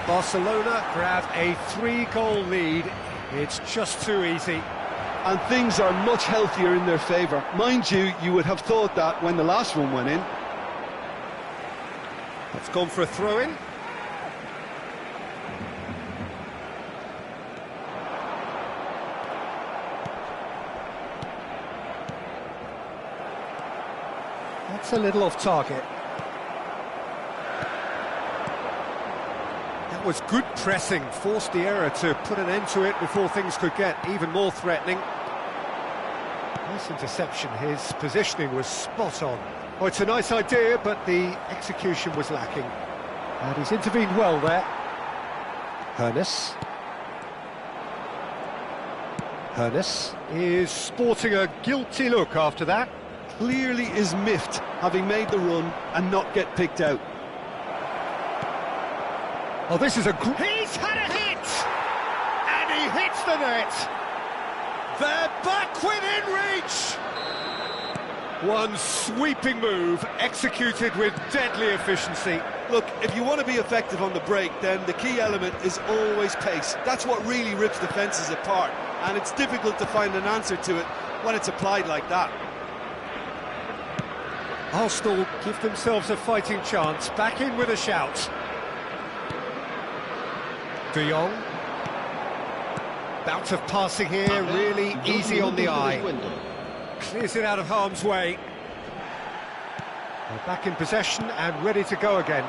Barcelona grab a 3-goal lead. It's just too easy. And things are much healthier in their favour. Mind you, you would have thought that when the last one went in. It's gone for a throw-in. That's a little off target. That was good pressing, forced the error to put an end to it before things could get even more threatening. Nice interception, his positioning was spot on. Oh, it's a nice idea, but the execution was lacking. And he's intervened well there. Hernes is sporting a guilty look after that. Clearly is miffed, having made the run and not get picked out. Oh, this is he's had a hit! And he hits the net! They're back within reach! One sweeping move, executed with deadly efficiency. Look, if you want to be effective on the break, then the key element is always pace. That's what really rips defences apart, and it's difficult to find an answer to it when it's applied like that. Arsenal give themselves a fighting chance, back in with a shout. De Jong. Bout of passing here, really easy on the eye. Clears it out of harm's way. They're back in possession and ready to go again.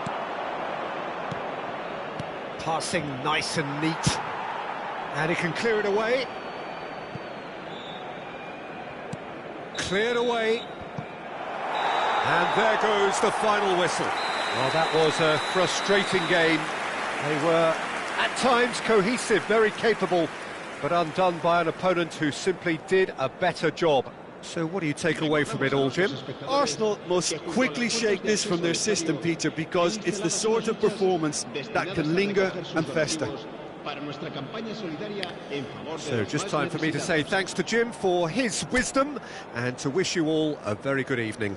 Passing nice and neat. And he can clear it away. Cleared away. And there goes the final whistle. Well, that was a frustrating game. They were, at times, cohesive, very capable, but undone by an opponent who simply did a better job. So what do you take away from it all, Jim? Arsenal must quickly shake this from their system, Peter, because it's the sort of performance that can linger and fester. So just time for me to say thanks to Jim for his wisdom and to wish you all a very good evening.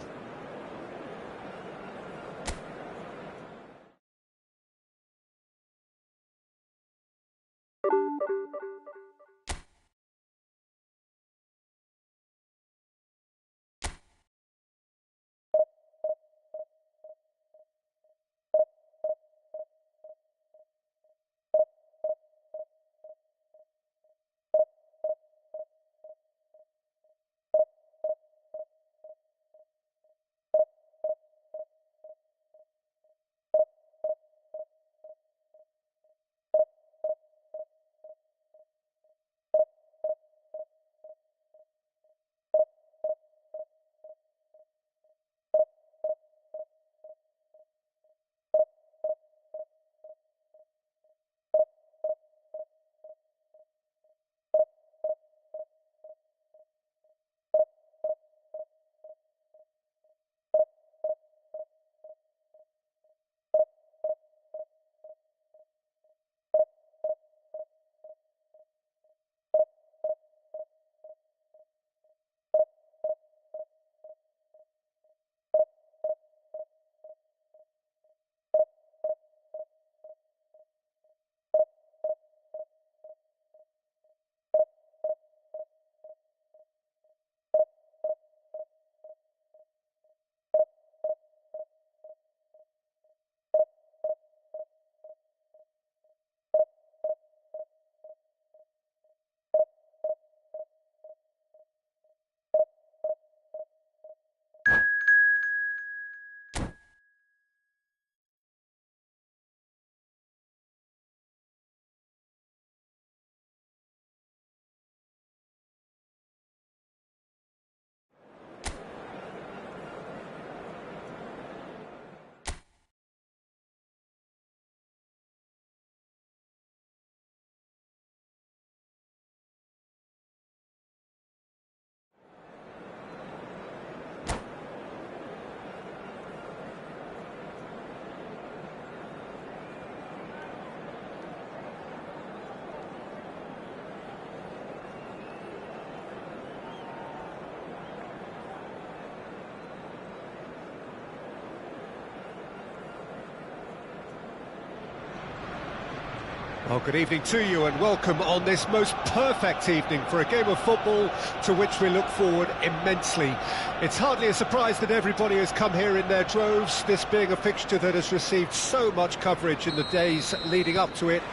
Well, good evening to you and welcome on this most perfect evening for a game of football to which we look forward immensely. It's hardly a surprise that everybody has come here in their droves, this being a fixture that has received so much coverage in the days leading up to it.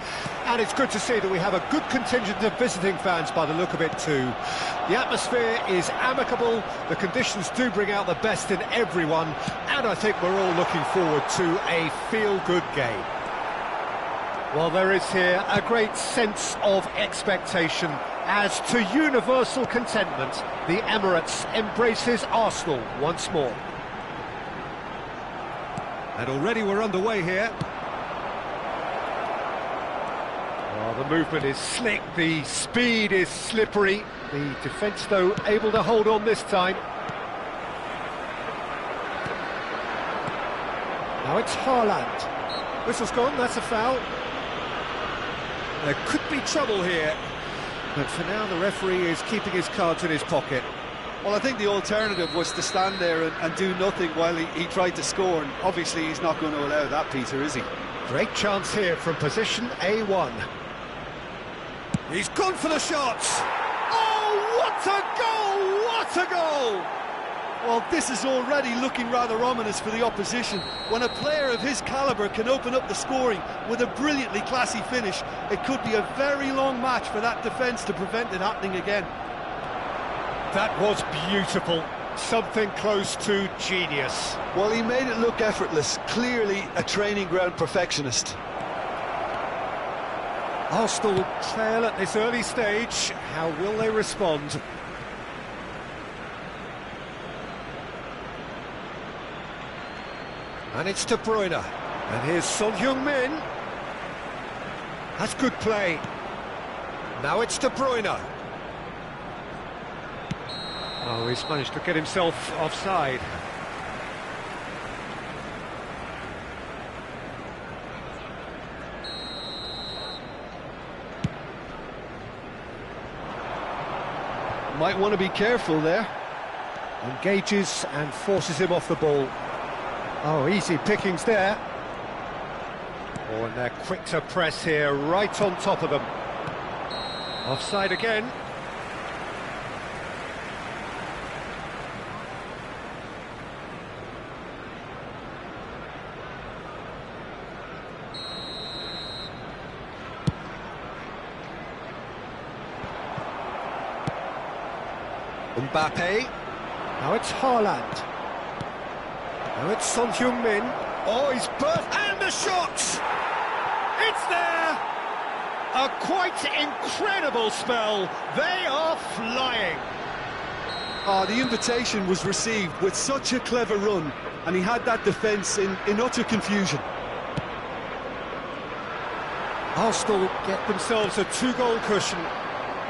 And it's good to see that we have a good contingent of visiting fans by the look of it too. The atmosphere is amicable, the conditions do bring out the best in everyone, and I think we're all looking forward to a feel-good game. Well, there is here a great sense of expectation as to universal contentment, the Emirates embraces Arsenal once more. And already we're underway here. Well, the movement is slick, the speed is slippery, the defence, though, able to hold on this time. Now it's Haaland. Whistle's gone, that's a foul. There could be trouble here, but for now the referee is keeping his cards in his pocket. Well, I think the alternative was to stand there and do nothing while he tried to score, and obviously he's not going to allow that, Peter, is he? Great chance here from position A1. He's gone for the shots! Oh, what a goal! What a goal! Well, this is already looking rather ominous for the opposition. When a player of his calibre can open up the scoring with a brilliantly classy finish, it could be a very long match for that defence to prevent it happening again. That was beautiful. Something close to genius. Well, he made it look effortless. Clearly a training ground perfectionist. Arsenal trail at this early stage. How will they respond? And it's De Bruyne. And here's Son Heung-min. That's good play. Now it's De Bruyne. Oh, he's managed to get himself offside. Might want to be careful there. Engages and forces him off the ball. Oh, easy pickings there. Oh, and they're quick to press here, right on top of them. Offside again. Mbappe. Now it's Haaland. Now it's Son Heung-min. Oh, he's burst, and the shot! It's there! A quite incredible spell. They are flying. Oh, the invitation was received with such a clever run, and he had that defence in utter confusion. Arsenal get themselves a two-goal cushion.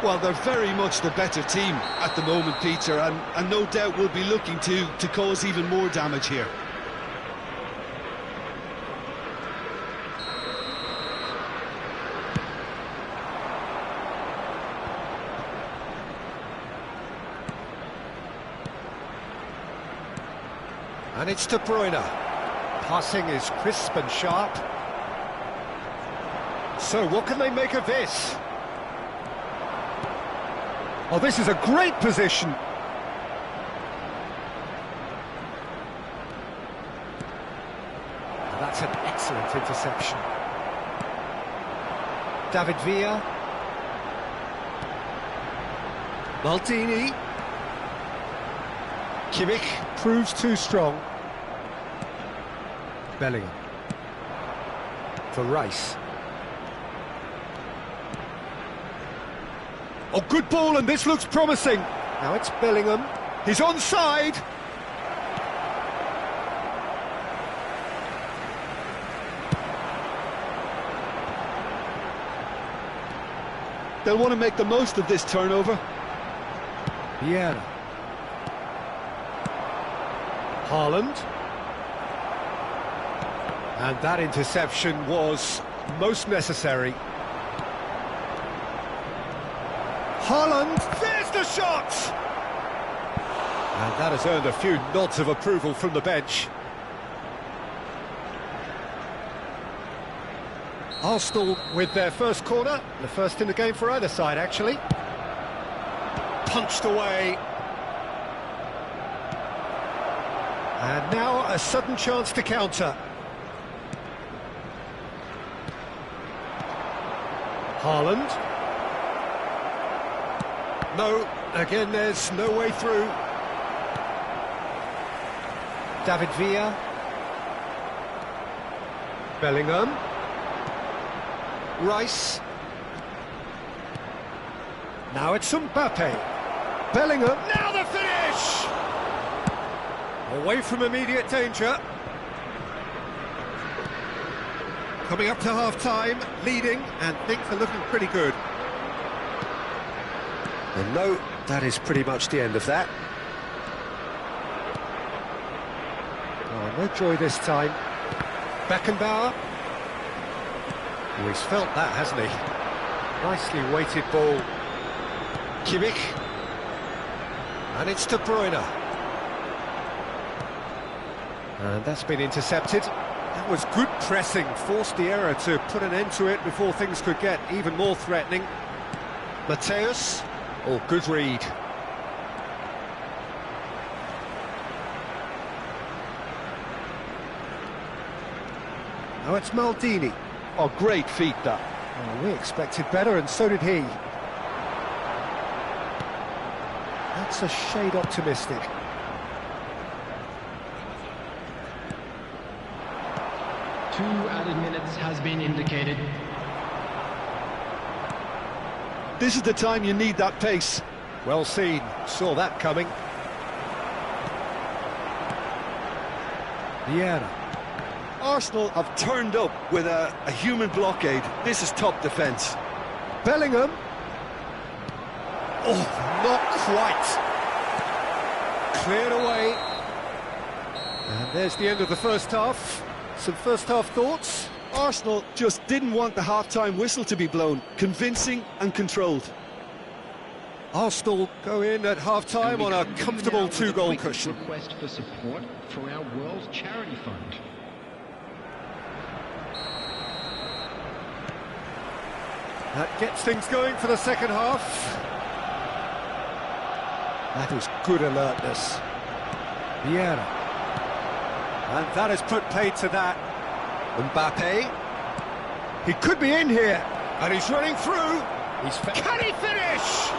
Well, they're very much the better team at the moment, Peter, and no doubt will be looking to cause even more damage here. And it's De Bruyne. Passing is crisp and sharp. So what can they make of this? Oh, this is a great position. And that's an excellent interception. David Villa. Maldini. Kimmich proves too strong. Bellingham. For Rice. Oh, good ball, and this looks promising. Now it's Bellingham. He's onside. They'll want to make the most of this turnover. Vieira. Haaland. And that interception was most necessary. Haaland, there's the shot! And that has earned a few nods of approval from the bench. Arsenal with their first corner, the first in the game for either side, actually. Punched away. And now a sudden chance to counter. Haaland. No, again there's no way through. David Villa. Bellingham. Rice. Now it's Mbappe. Bellingham. Now the finish! Away from immediate danger. Coming up to half-time, leading, and things are looking pretty good. And no, that is pretty much the end of that. Oh, no joy this time. Beckenbauer. Oh, he's felt that, hasn't he? Nicely weighted ball. Kimmich. And it's De Bruyne. And that's been intercepted. That was good pressing, forced the error to put an end to it before things could get even more threatening. Mateus. Oh, good read. Now it's Maldini. Oh, great feat, that. Oh, we expected better, and so did he. That's a shade optimistic. Two added minutes has been indicated. This is the time you need that pace. Well seen, saw that coming. Vieira. Arsenal have turned up with a human blockade. This is top defence. Bellingham. Oh, not quite. Cleared away. And there's the end of the first half. Some first half thoughts? Arsenal just didn't want the half-time whistle to be blown. Convincing and controlled. Arsenal go in at half-time on a comfortable two-goal cushion. Request for support for our World Charity Fund. That gets things going for the second half. That is good alertness. Vieira. And that has put paid to that. Mbappe. He could be in here. And he's running through. Can he finish?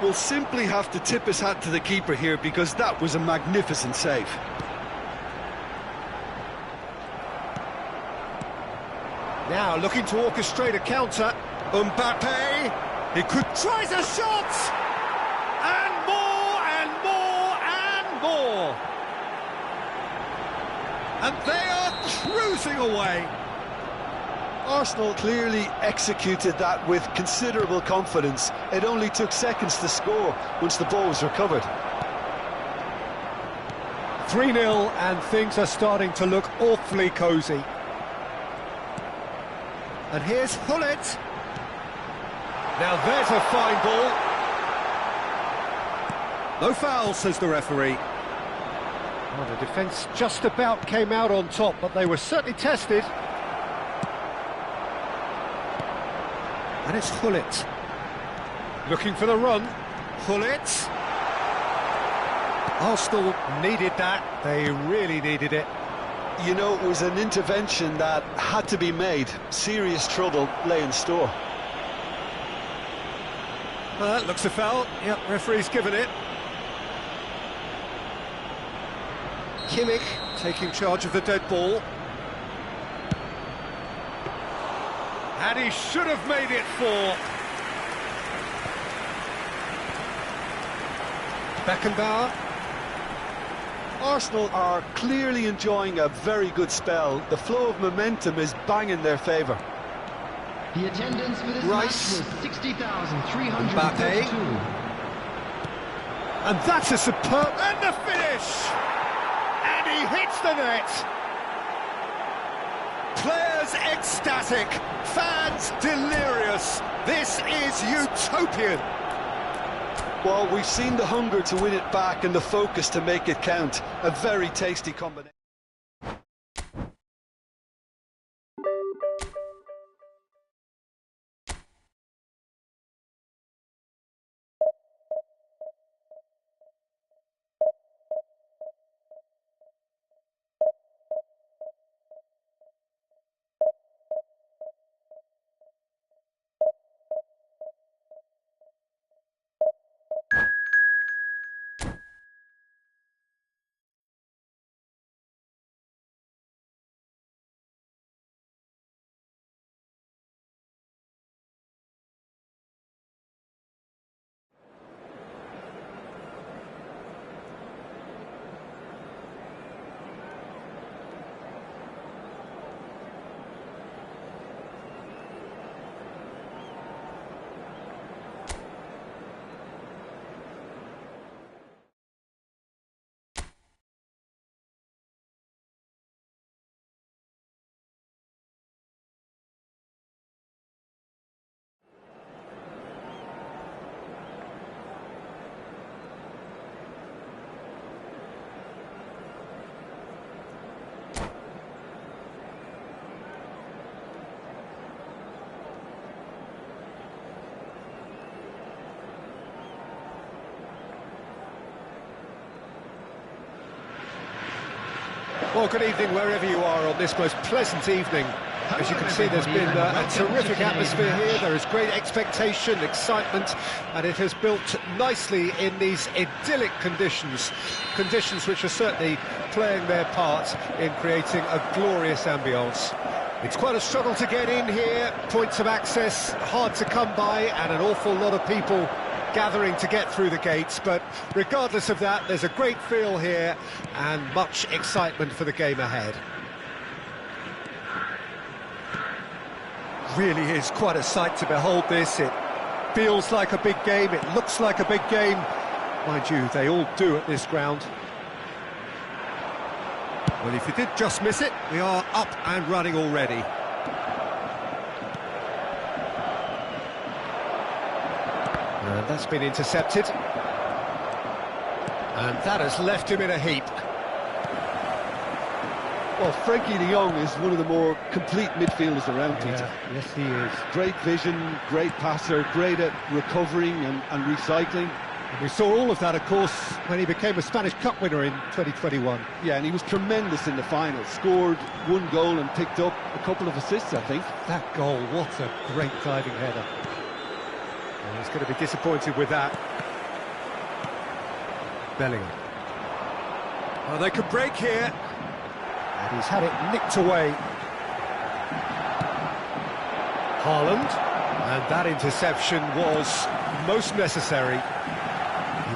We'll simply have to tip his hat to the keeper here because that was a magnificent save. Now looking to orchestrate a counter. Mbappe. He could tries a shot. And more and more and more. And they are cruising away. Arsenal clearly executed that with considerable confidence. It only took seconds to score once the ball was recovered. 3-0 and things are starting to look awfully cosy. And here's Hullet. Now there's a fine ball. No foul, says the referee. Well, the defence just about came out on top, but they were certainly tested. And it's Hullet. Looking for the run. Hullet. Arsenal needed that. They really needed it. You know, it was an intervention that had to be made. Serious trouble lay in store. Well, that looks a foul. Yep, referee's given it. Kimmich taking charge of the dead ball. And he should have made it 4. Beckenbauer. Arsenal are clearly enjoying a very good spell. The flow of momentum is bang in their favour. The attendance for this Rice. match was 60,332. And that's a superb... And the finish! And he hits the net! Players ecstatic, fans delirious. This is utopian. Well, we've seen the hunger to win it back and the focus to make it count. A very tasty combination. Well, good evening wherever you are on this most pleasant evening. As you can see, there's been a terrific atmosphere here. There is great expectation, excitement, and it has built nicely in these idyllic conditions. Conditions which are certainly playing their part in creating a glorious ambience. It's quite a struggle to get in here, points of access hard to come by, and an awful lot of people gathering to get through the gates, but regardless of that, there's a great feel here and much excitement for the game ahead. Really is quite a sight to behold this. It feels like a big game, it looks like a big game. Mind you, they all do at this ground. Well, if you did just miss it, we are up and running already. And that's been intercepted. And that has left him in a heap. Well, Frankie de Jong is one of the more complete midfielders around, Peter. Yes, he is. Great vision, great passer, great at recovering and recycling. We saw all of that, of course, when he became a Spanish Cup winner in 2021. Yeah, and he was tremendous in the final. Scored one goal and picked up a couple of assists, I think. That goal, what a great diving header. Well, he's going to be disappointed with that. Bellingham. Oh, they could break here. And he's had it nicked away. Haaland. And that interception was most necessary.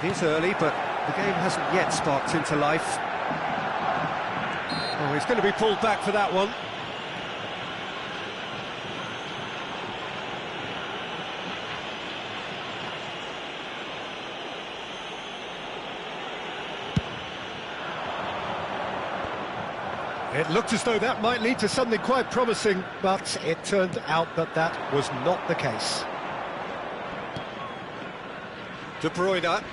It is early, but the game hasn't yet sparked into life. Oh, he's going to be pulled back for that one. It looked as though that might lead to something quite promising, but it turned out that that was not the case. De Bruyne.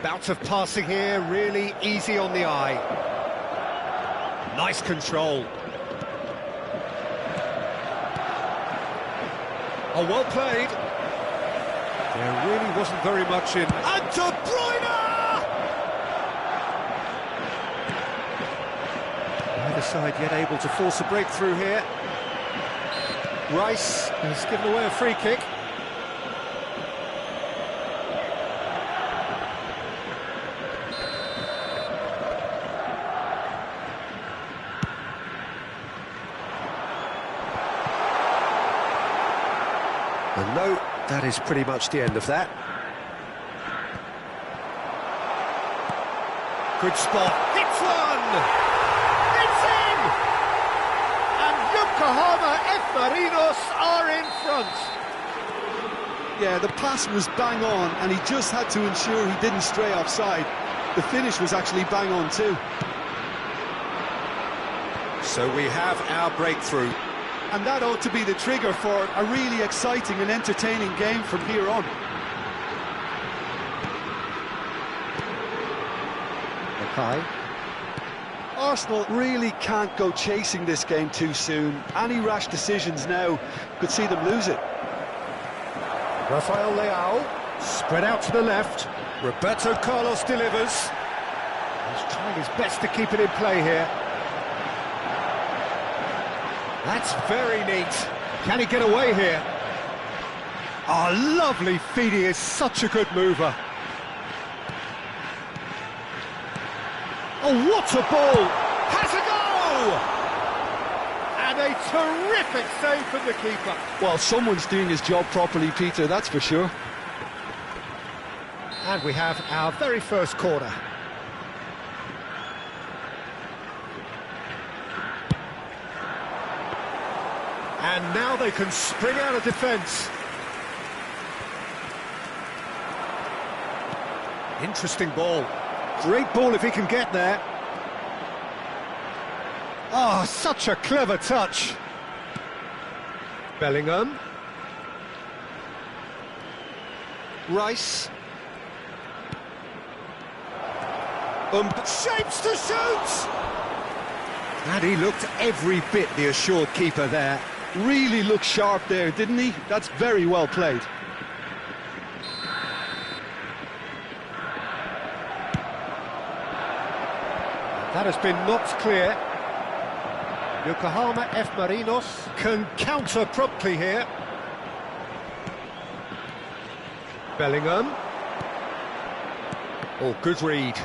Bout of passing here, really easy on the eye. Nice control. Oh, well played. There really wasn't very much in. And De Bruyne! Neither side yet able to force a breakthrough here. Rice has given away a free kick. And no, that is pretty much the end of that. Good spot. Hits one! It's in! And Yokohama F-Marinos are in front. Yeah, the pass was bang on, and he just had to ensure he didn't stray offside. The finish was actually bang on too. So we have our breakthrough. And that ought to be the trigger for a really exciting and entertaining game from here on. Okay. Arsenal really can't go chasing this game too soon. Any rash decisions now could see them lose it. Rafael Leao, spread out to the left. Roberto Carlos delivers. He's trying his best to keep it in play here. That's very neat. Can he get away here? Oh, lovely feed. He is such a good mover. Oh, what a ball! Has a goal! And a terrific save from the keeper. Well, someone's doing his job properly, Peter, that's for sure. And we have our very first corner. And now they can spring out of defence. Interesting ball. Great ball if he can get there. Oh, such a clever touch. Bellingham. Rice. Shapes to shoot! And he looked every bit the assured keeper there. Really looked sharp there, didn't he? That's very well played. That has been knocked clear. Yokohama F. Marinos can counter promptly here. Bellingham. Oh, good read.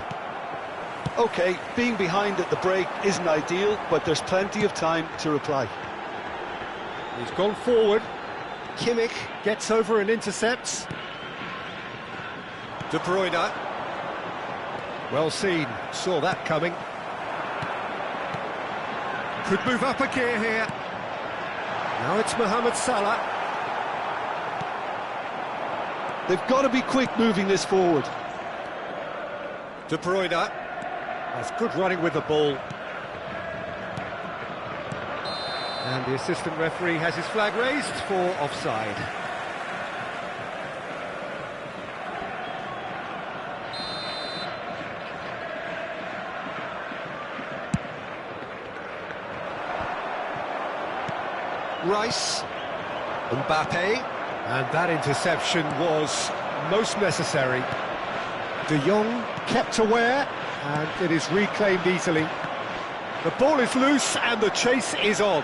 OK, being behind at the break isn't ideal, but there's plenty of time to reply. He's gone forward. Kimmich gets over and intercepts. De Bruyne. Well seen, saw that coming. Could move up a gear here. Now it's Mohamed Salah. They've got to be quick moving this forward. De Bruyne. That's good running with the ball. And the assistant referee has his flag raised for offside. Rice, Mbappe, and that interception was most necessary. De Jong kept aware, and it is reclaimed easily. The ball is loose and the chase is on.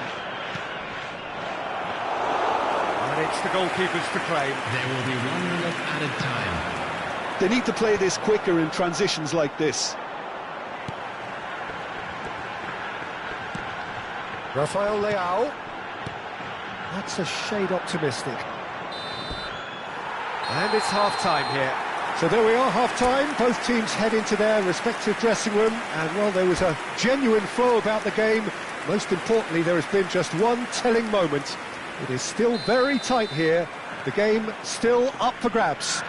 And it's the goalkeepers to claim. There will be 1 minute added time. They need to play this quicker in transitions like this. Rafael Leao. That's a shade optimistic. And it's half-time here. So there we are, half-time. Both teams head into their respective dressing room. And while there was a genuine flow about the game, most importantly, there has been just one telling moment. It is still very tight here. The game still up for grabs.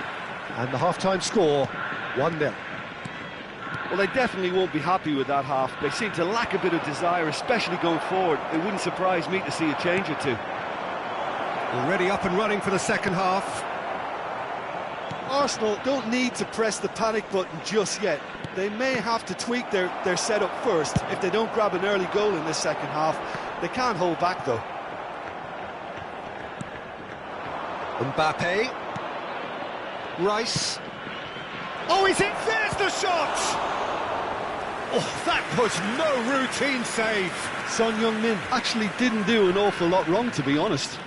And the half-time score, 1-0. Well, they definitely won't be happy with that half. They seem to lack a bit of desire, especially going forward. It wouldn't surprise me to see a change or two. Already up and running for the second half. Arsenal don't need to press the panic button just yet. They may have to tweak their setup first. If they don't grab an early goal in this second half, they can't hold back though. Mbappe. Rice. Oh, is it? There's the shot! Oh, that was no routine save. Son Heung-min actually didn't do an awful lot wrong, to be honest.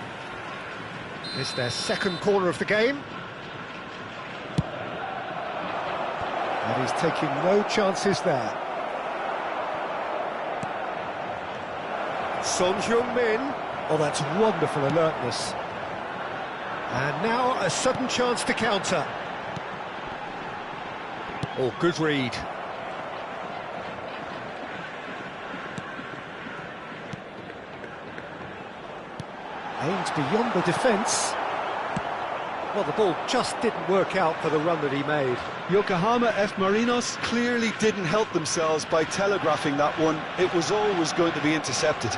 It's their second corner of the game. And he's taking no chances there. Son Heung-min. Oh, that's wonderful alertness. And now a sudden chance to counter. Oh, good read. Aimed beyond the defence. Well, the ball just didn't work out for the run that he made. Yokohama F. Marinos clearly didn't help themselves by telegraphing that one. It was always going to be intercepted.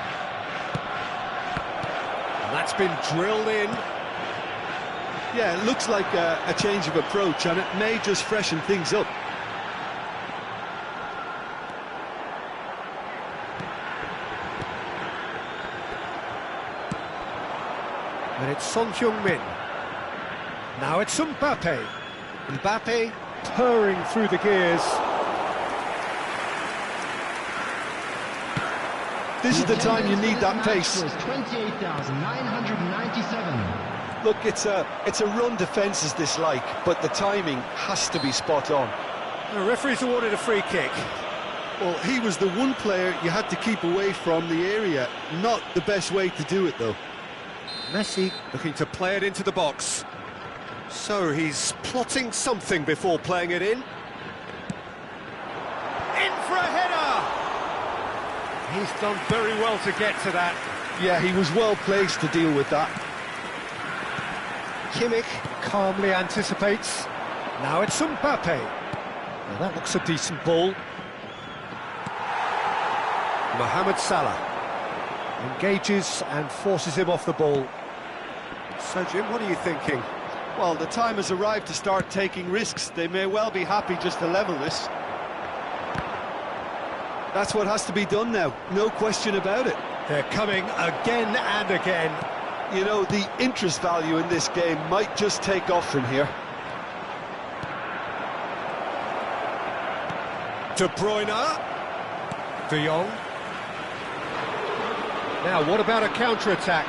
And that's been drilled in. Yeah, it looks like a change of approach, and it may just freshen things up. And it's Son Heung-min. Now it's Mbappe. Mbappe purring through the gears. This is the time you need that pace. 28,997. Look, it's a run defence is this like, but the timing has to be spot on. The referee's awarded a free kick. Well, he was the one player you had to keep away from the area. Not the best way to do it, though. Messi looking to play it into the box. So he's plotting something before playing it in. In for a header! He's done very well to get to that. Yeah, he was well placed to deal with that. Kimmich calmly anticipates. Now it's Mbappe. Now that looks a decent ball. Mohamed Salah engages and forces him off the ball. So, Jim, what are you thinking? Well, the time has arrived to start taking risks. They may well be happy just to level this. That's what has to be done now, no question about it. They're coming again and again. You know, the interest value in this game might just take off from here. De Bruyne. De Jong. Now, what about a counter-attack?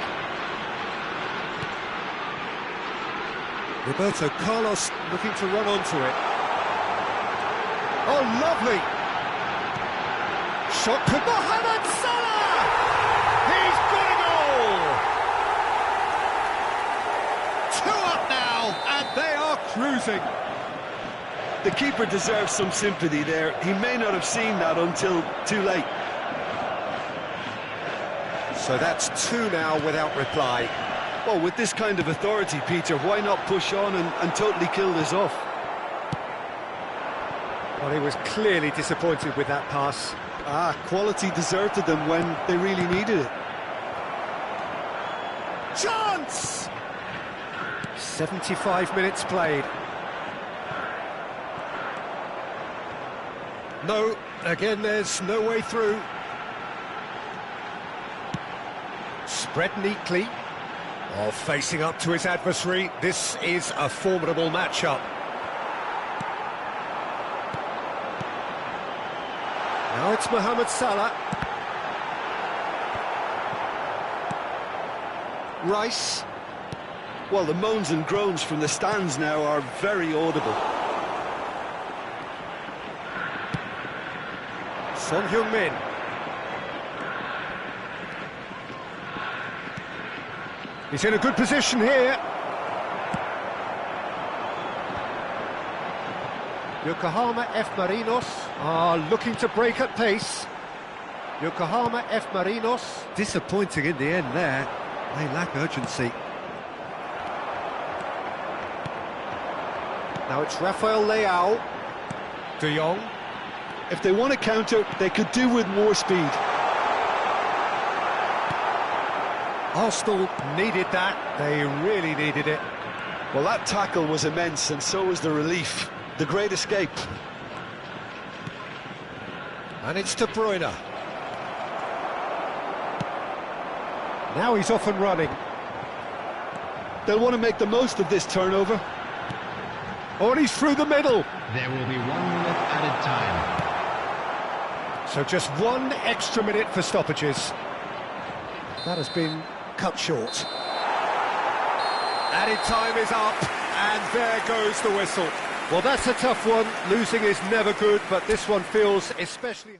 Roberto Carlos looking to run onto it. Oh, lovely! Shot to Mohamed Salah! He's got a goal! 2 up now, and they are cruising. The keeper deserves some sympathy there. He may not have seen that until too late. So that's 2 now without reply. Well, with this kind of authority, Peter, why not push on and totally kill this off? Well, he was clearly disappointed with that pass. Quality deserted them when they really needed it. Chance! 75 minutes played. No, again there's no way through. Spread neatly. Oh, facing up to his adversary. This is a formidable matchup. Now it's Mohamed Salah. Rice. Well, the moans and groans from the stands now are very audible. Son Heung-min. He's in a good position here. Yokohama F. Marinos are looking to break at pace. Yokohama F. Marinos, disappointing in the end there. They lack urgency. Now it's Rafael Leao. De Jong. If they want to counter, they could do with more speed. Arsenal needed that. They really needed it. Well, that tackle was immense, and so was the relief. The great escape. And it's De Bruyne. Now he's off and running. They'll want to make the most of this turnover. Oh, and he's through the middle. There will be 1 minute added time. So just 1 extra minute for stoppages. That has been cut short. Added time is up, and there goes the whistle. Well, that's a tough one. Losing is never good, but this one feels especially...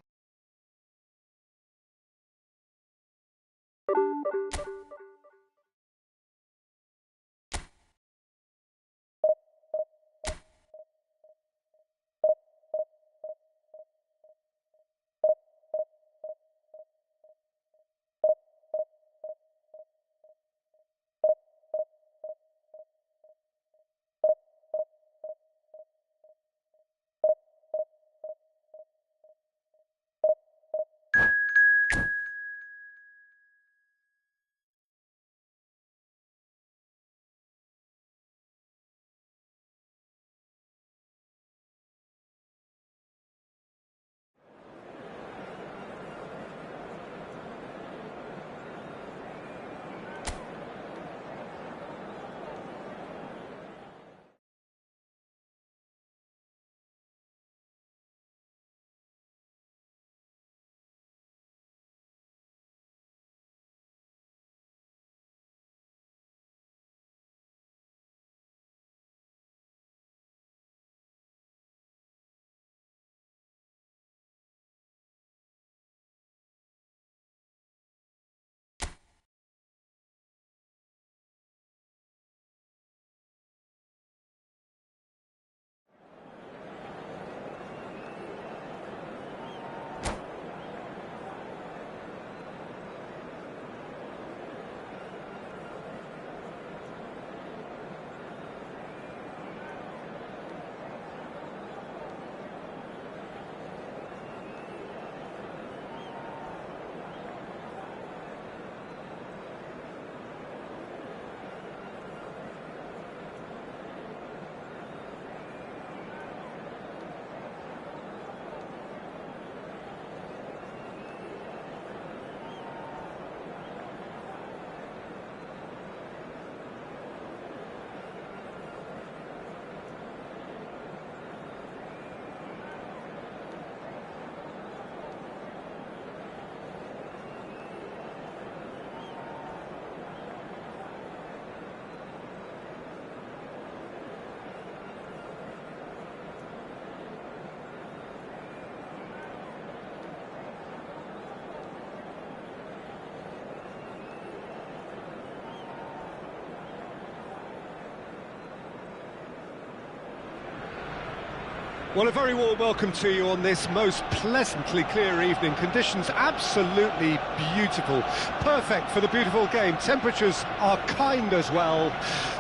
Well, a very warm welcome to you on this most pleasantly clear evening. Conditions absolutely beautiful. Perfect for the beautiful game. Temperatures are kind as well.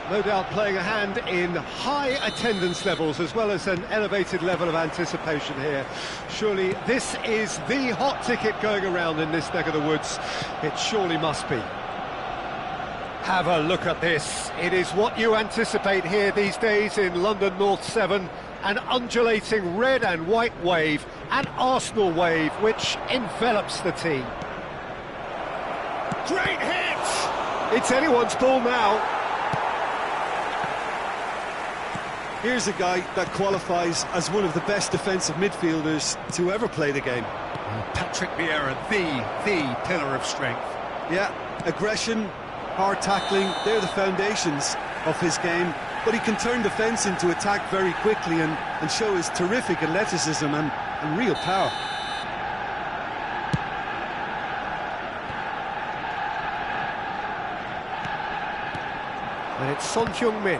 No doubt playing a hand in high attendance levels as well as an elevated level of anticipation here. Surely this is the hot ticket going around in this neck of the woods. It surely must be. Have a look at this. It is what you anticipate here these days in London North 7. An undulating red and white wave, an Arsenal wave, which envelops the team. Great hit! It's anyone's ball now. Here's a guy that qualifies as one of the best defensive midfielders to ever play the game. Patrick Vieira, the pillar of strength. Yeah, aggression, hard tackling, they're the foundations of his game. But he can turn defence into attack very quickly and show his terrific athleticism and real power. And it's Son Heung-min.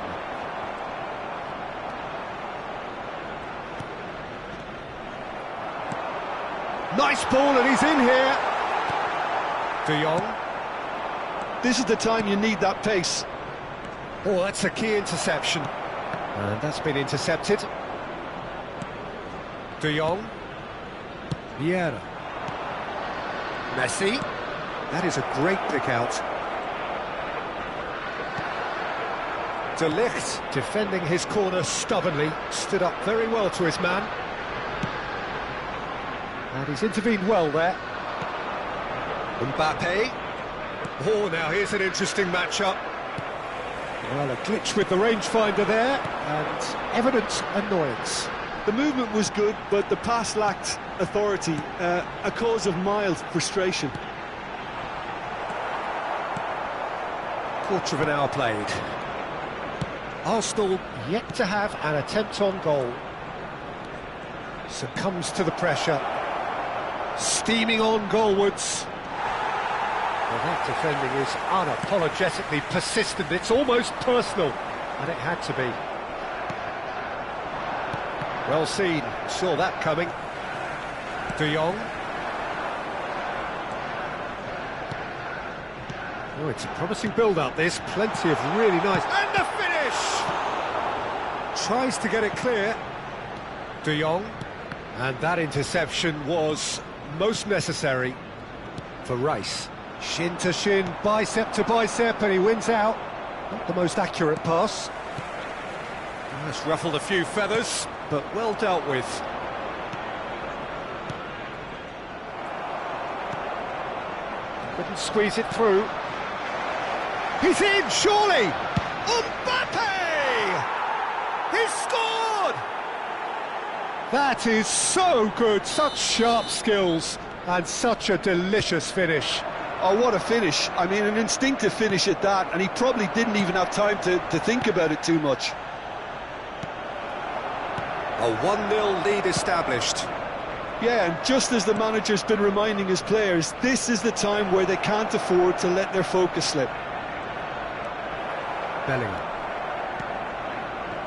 Nice ball, and he's in here. De Jong. This is the time you need that pace. Oh, that's a key interception. And that's been intercepted. De Jong. Vieira. Messi. That is a great pick out. De Ligt, defending his corner stubbornly, stood up very well to his man. And he's intervened well there. Mbappe. Oh, now here's an interesting matchup. Well, a glitch with the rangefinder there, and evident annoyance. The movement was good, but the pass lacked authority, a cause of mild frustration. Quarter of an hour played. Arsenal yet to have an attempt on goal. Succumbs to the pressure. Steaming on goalwards. Well, that defending is unapologetically persistent. It's almost personal, and it had to be. Well seen, saw that coming. De Jong. Oh, it's a promising build-up, this. Plenty of really nice... And the finish! Tries to get it clear. De Jong. And that interception was most necessary for Rice. Shin to shin, bicep to bicep, and he wins out. Not the most accurate pass. Just ruffled a few feathers, but well dealt with. Couldn't squeeze it through. He's in, surely! Mbappe! He's scored! That is so good, such sharp skills, and such a delicious finish. Oh, what a finish. I mean, an instinctive finish at that, and he probably didn't even have time to think about it too much. A 1-0 lead established. Yeah, and just as the manager's been reminding his players, this is the time where they can't afford to let their focus slip. Bellingham.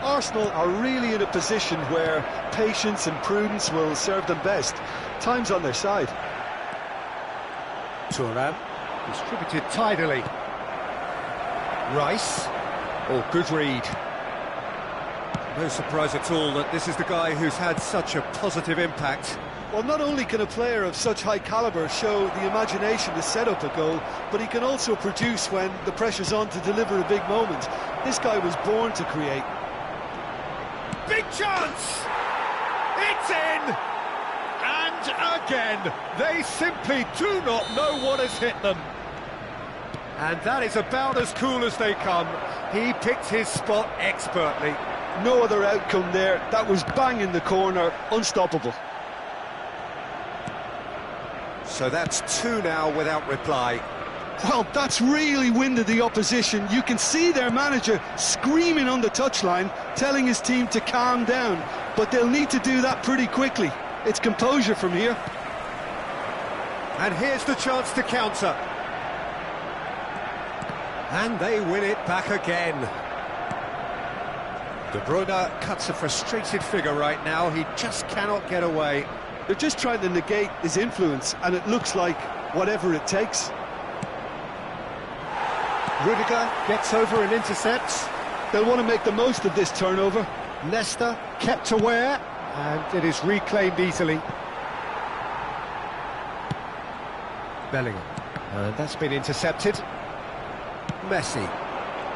Arsenal are really in a position where patience and prudence will serve them best. Time's on their side. Thuram, distributed tidily. Rice. Oh, good read. No surprise at all that this is the guy who's had such a positive impact. Well, not only can a player of such high calibre show the imagination to set up a goal, but he can also produce when the pressure's on to deliver a big moment. This guy was born to create. Big chance! It's in! And again, they simply do not know what has hit them. And that is about as cool as they come. He picked his spot expertly. No other outcome there. That was bang in the corner, unstoppable. So that's 2 now without reply. Well, that's really winded the opposition. You can see their manager screaming on the touchline, telling his team to calm down. But they'll need to do that pretty quickly. It's composure from here. And here's the chance to counter. And they win it back again. De Bruyne cuts a frustrated figure right now. He just cannot get away. They're just trying to negate his influence, and it looks like whatever it takes. Rudiger gets over and intercepts. They'll want to make the most of this turnover. Leicester kept aware, and it is reclaimed easily. Bellingham. And that's been intercepted. Messi.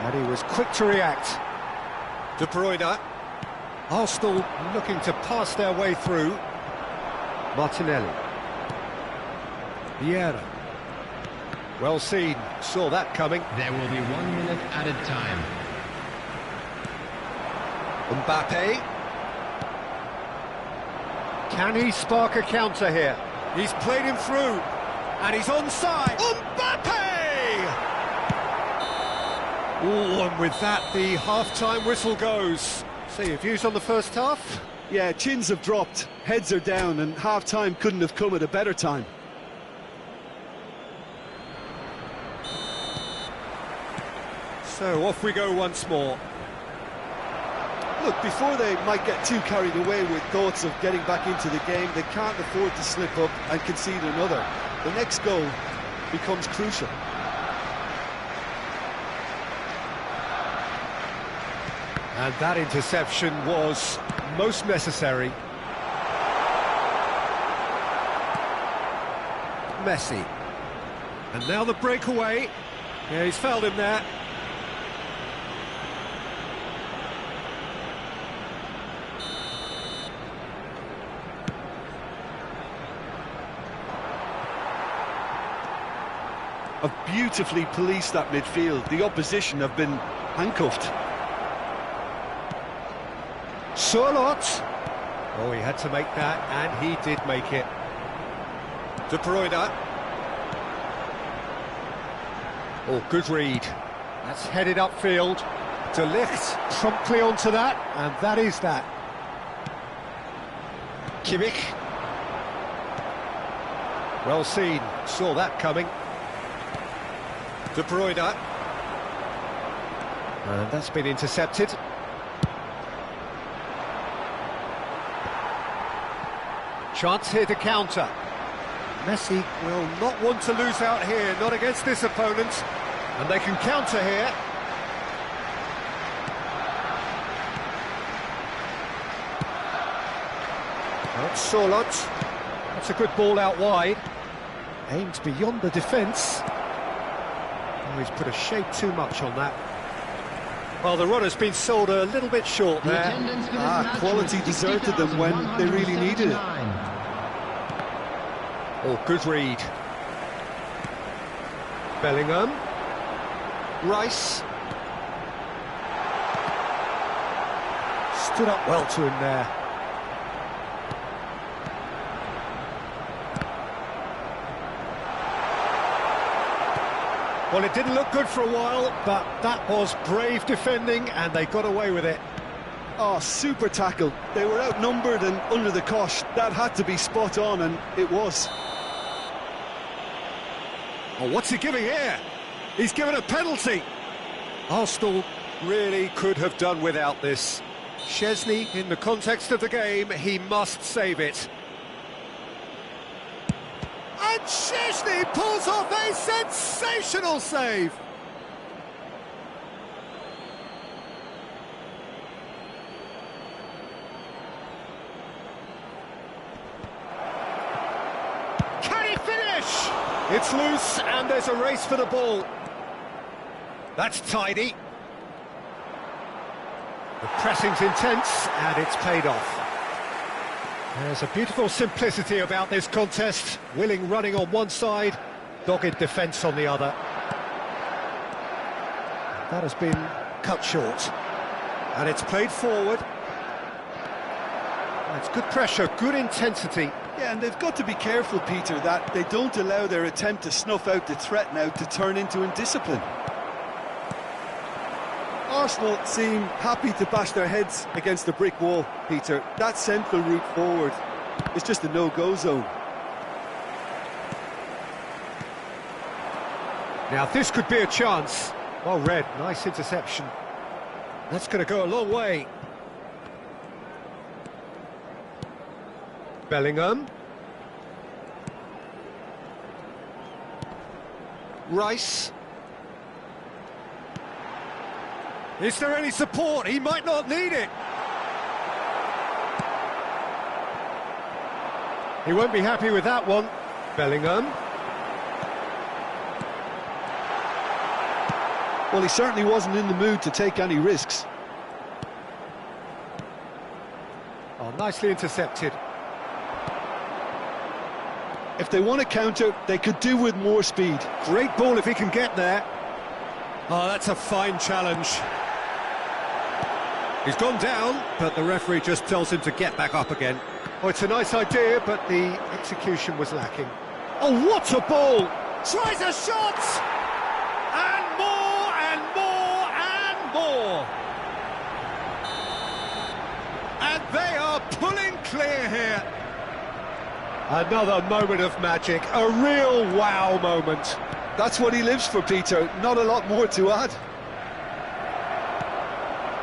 And he was quick to react. De Bruyne. Arsenal looking to pass their way through. Martinelli. Vieira. Well seen, saw that coming. There will be 1 minute added time. Mbappe. Can he spark a counter here? He's played him through, and he's onside. Mbappe! Oh, and with that, the half-time whistle goes. So your views on the first half? Yeah, chins have dropped, heads are down, and half-time couldn't have come at a better time. So off we go once more. Look, before they might get too carried away with thoughts of getting back into the game, they can't afford to slip up and concede another. The next goal becomes crucial. And that interception was most necessary. Messi. And now the breakaway. Yeah, he's fouled him there. Have beautifully policed that midfield. The opposition have been handcuffed. Surlot. Oh, he had to make that, and he did make it. De Bruyne. Oh, good read. That's headed upfield. De Ligt promptly onto that, and that is that. Kimmich. Well seen, saw that coming. De Bruyne. And that's been intercepted. Chance here to counter. Messi will not want to lose out here, not against this opponent. And they can counter here. That's Surlot. That's a good ball out wide. Aims beyond the defence. Oh, he's put a shade too much on that. Well, the run has been sold a little bit short there. Quality deserted them when they really needed it. Oh, good read. Bellingham. Rice. Stood up well to him there. Well, it didn't look good for a while, but that was brave defending, and they got away with it. Oh, super tackle. They were outnumbered and under the cosh. That had to be spot on, and it was. Oh, what's he giving here? He's given a penalty. Arsenal really could have done without this. Chesney, in the context of the game, he must save it. And Chesney pulls off a sensational save. Can he finish? It's loose and there's a race for the ball. That's tidy. The pressing's intense and it's paid off. There's a beautiful simplicity about this contest. Willing running on one side, dogged defence on the other. That has been cut short. And it's played forward. It's good pressure, good intensity. Yeah, and they've got to be careful, Peter, that they don't allow their attempt to snuff out the threat now to turn into indiscipline. Arsenal seem happy to bash their heads against a brick wall, Peter. That central route forward is just a no-go zone. Now this could be a chance. Well read, nice interception. That's going to go a long way. Bellingham. Rice. Is there any support? He might not need it. He won't be happy with that one. Bellingham. Well, he certainly wasn't in the mood to take any risks. Oh, nicely intercepted. If they want to counter, they could do with more speed. Great ball if he can get there. Oh, that's a fine challenge. He's gone down, but the referee just tells him to get back up again. Oh, it's a nice idea, but the execution was lacking. Oh, what a ball! Tries a shot! And more, and more, and more! And they are pulling clear here. Another moment of magic, a real wow moment. That's what he lives for, Peter. Not a lot more to add.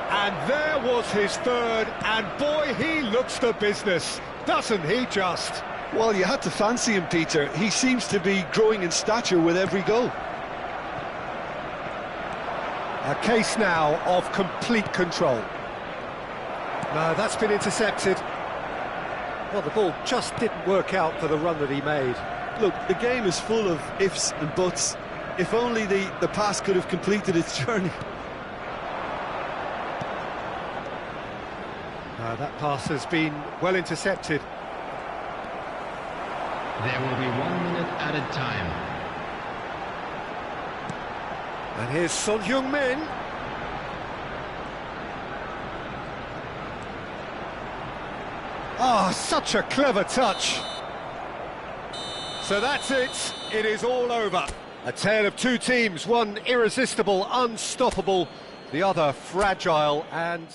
And there was his third, and boy, he looks the business, doesn't he just? Well, you had to fancy him, Peter. He seems to be growing in stature with every goal. A case now of complete control. No, that's been intercepted. Well, the ball just didn't work out for the run that he made. Look, the game is full of ifs and buts. If only the pass could have completed its journey. That pass has been well intercepted. There will be 1 minute added time. And here's Son Heung-min. Ah, such a clever touch. So that's it. It is all over. A tale of two teams, one irresistible, unstoppable, the other fragile and...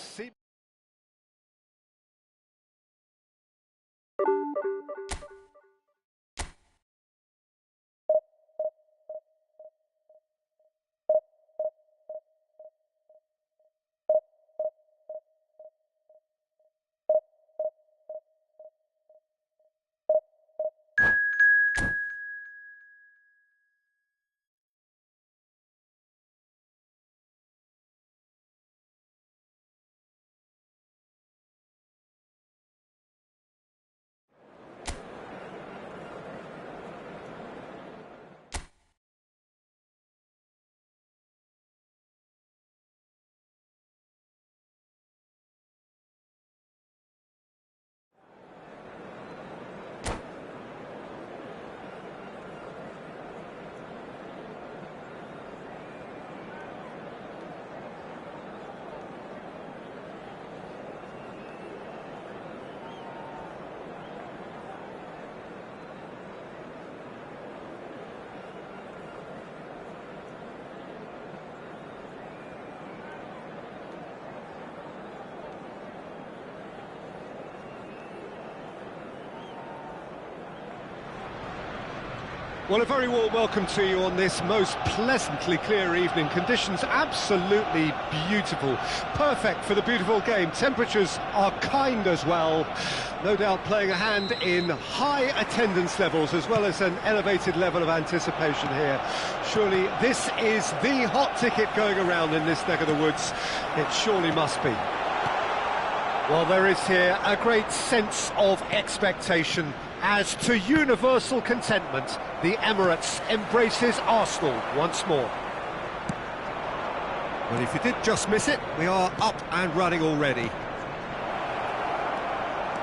Well, a very warm welcome to you on this most pleasantly clear evening. Conditions absolutely beautiful. Perfect for the beautiful game. Temperatures are kind as well. No doubt playing a hand in high attendance levels as well as an elevated level of anticipation here. Surely this is the hot ticket going around in this neck of the woods. It surely must be. Well, there is here a great sense of expectation as to universal contentment, the Emirates embraces Arsenal once more. Well, if you did just miss it, we are up and running already.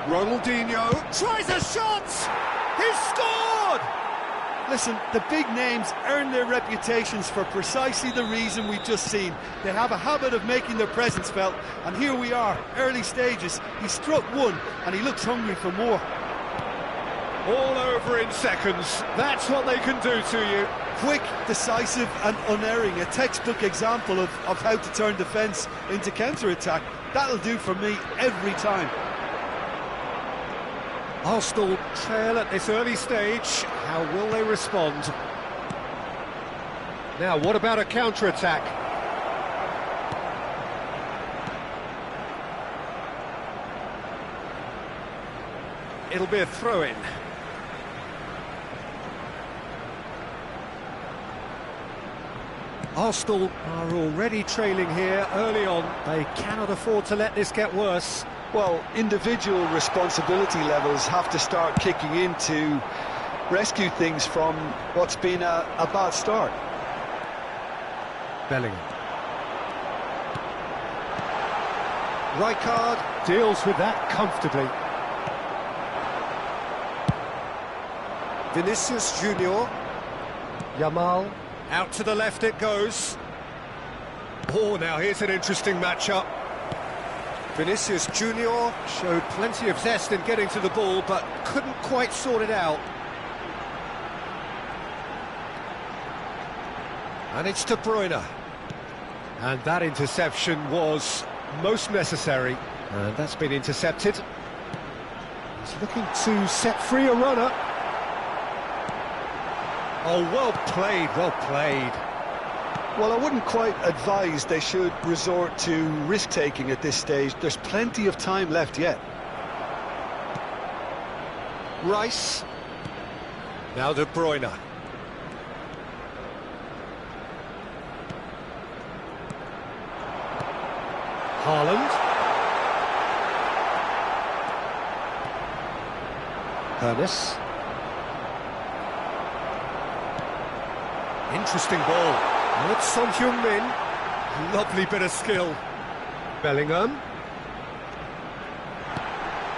Ronaldinho tries a shot! He's scored! Listen, the big names earn their reputations for precisely the reason we've just seen. They have a habit of making their presence felt, and here we are, early stages. He struck one, and he looks hungry for more. All over in seconds, that's what they can do to you. Quick, decisive and unerring, a textbook example of how to turn defence into counter-attack. That'll do for me every time. Arsenal trail at this early stage. How will they respond? Now, what about a counter-attack? it'll be a throw-in. Arsenal are already trailing here early on. They cannot afford to let this get worse. Well, individual responsibility levels have to start kicking in to rescue things from what's been a bad start. Bellingham. Rijkaard deals with that comfortably. Vinicius Junior. Yamal. Out to the left it goes. Oh, now here's an interesting matchup. Vinicius Junior showed plenty of zest in getting to the ball, but couldn't quite sort it out. And it's De Bruyne. And that interception was most necessary. And that's been intercepted. He's looking to set free a runner. Oh, well played, well played. Well, I wouldn't quite advise they should resort to risk-taking at this stage. There's plenty of time left yet. Rice. Now De Bruyne. Haaland. Hernes. Interesting ball. And it's Son Heung-min. Lovely bit of skill. Bellingham.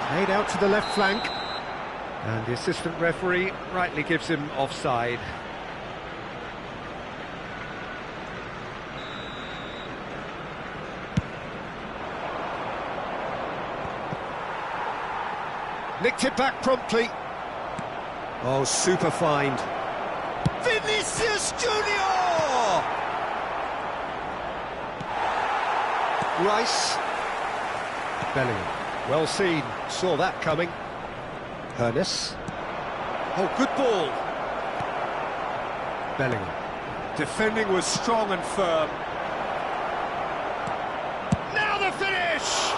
Played out to the left flank. And the assistant referee rightly gives him offside. Nicked it back promptly. Oh, super find. Vinicius Junior! Rice. Bellingham. Well seen. Saw that coming. Hernes. Oh, good ball. Bellingham. Defending was strong and firm. Now the finish!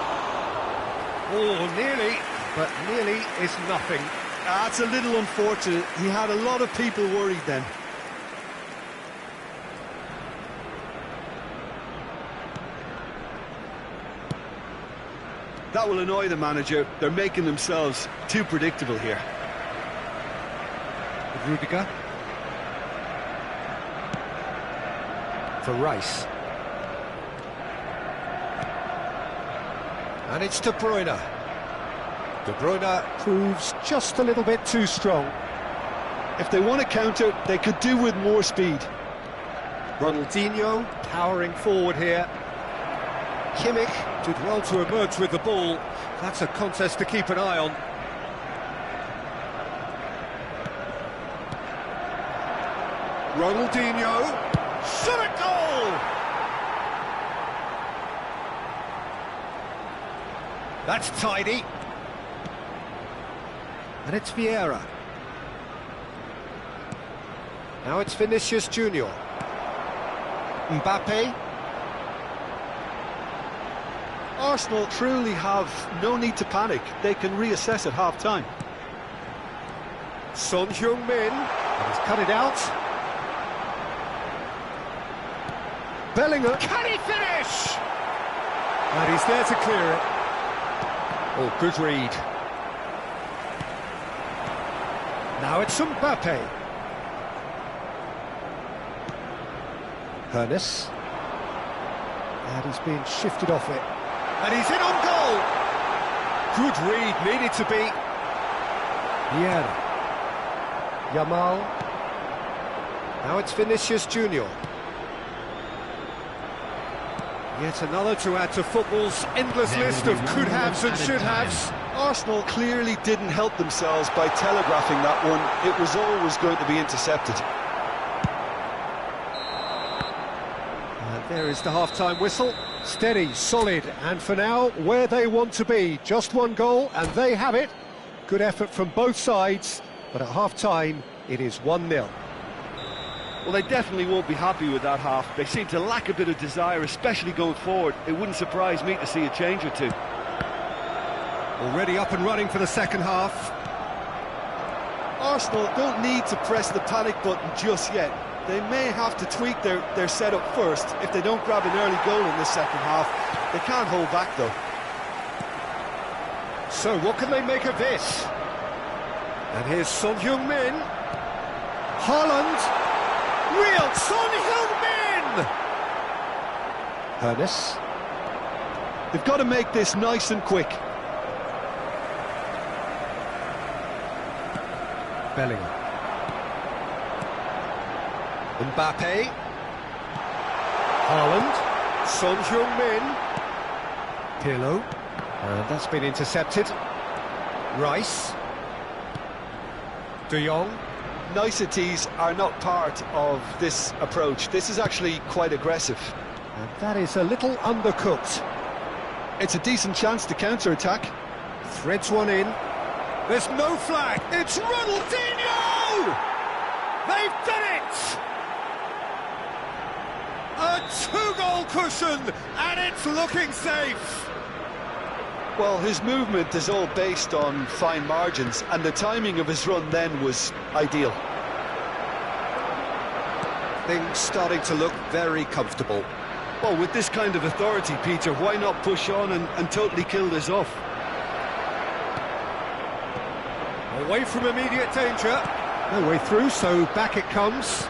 Oh, nearly, but nearly is nothing. That's a little unfortunate. He had a lot of people worried then. That will annoy the manager. They're making themselves too predictable here. Rudiger. For Rice. And it's De Bruyne. De Bruyne proves just a little bit too strong. If they want to counter, they could do with more speed. Ronaldinho powering forward here. Kimmich did well to emerge with the ball. That's a contest to keep an eye on. Ronaldinho. Shot a goal! That's tidy. And it's Vieira. Now it's Vinicius Junior. Mbappe. Arsenal truly have no need to panic. They can reassess at half-time. Son Heung-min. He's cut it out. Bellingham. Can he finish? And he's there to clear it. Oh, good read. Now it's Mbappe. Hernes. And he's being shifted off it. And he's in on goal! Good read, needed to be. Vieira. Yamal. Now it's Vinicius Junior. Yet another to add to football's endless list of could-haves and should-haves. Arsenal clearly didn't help themselves by telegraphing that one. It was always going to be intercepted. And there is the half-time whistle. Steady, solid, and for now, where they want to be. Just one goal, and they have it. Good effort from both sides, but at half-time, it is 1-0. Well, they definitely won't be happy with that half. They seem to lack a bit of desire, especially going forward. It wouldn't surprise me to see a change or two. Already up and running for the second half. Arsenal don't need to press the panic button just yet. They may have to tweak their setup first if they don't grab an early goal in the second half. They can't hold back though. So what can they make of this? And here's Son Heung-min. Haaland. Real Son Heung-min! Ernest. They've got to make this nice and quick. Bellingham. Mbappe. Haaland. Son Heung-min. Pirlo. And that's been intercepted. Rice. De Jong. Niceties are not part of this approach. This is actually quite aggressive. And that is a little undercooked. It's a decent chance to counter-attack. Threads one in. There's no flag. It's Ronaldinho! They've done it! A two-goal cushion, and it's looking safe. Well, his movement is all based on fine margins, and the timing of his run then was ideal. Things starting to look very comfortable. Well, with this kind of authority, Peter, why not push on and totally kill this off? Away from immediate danger. No way through, so back it comes.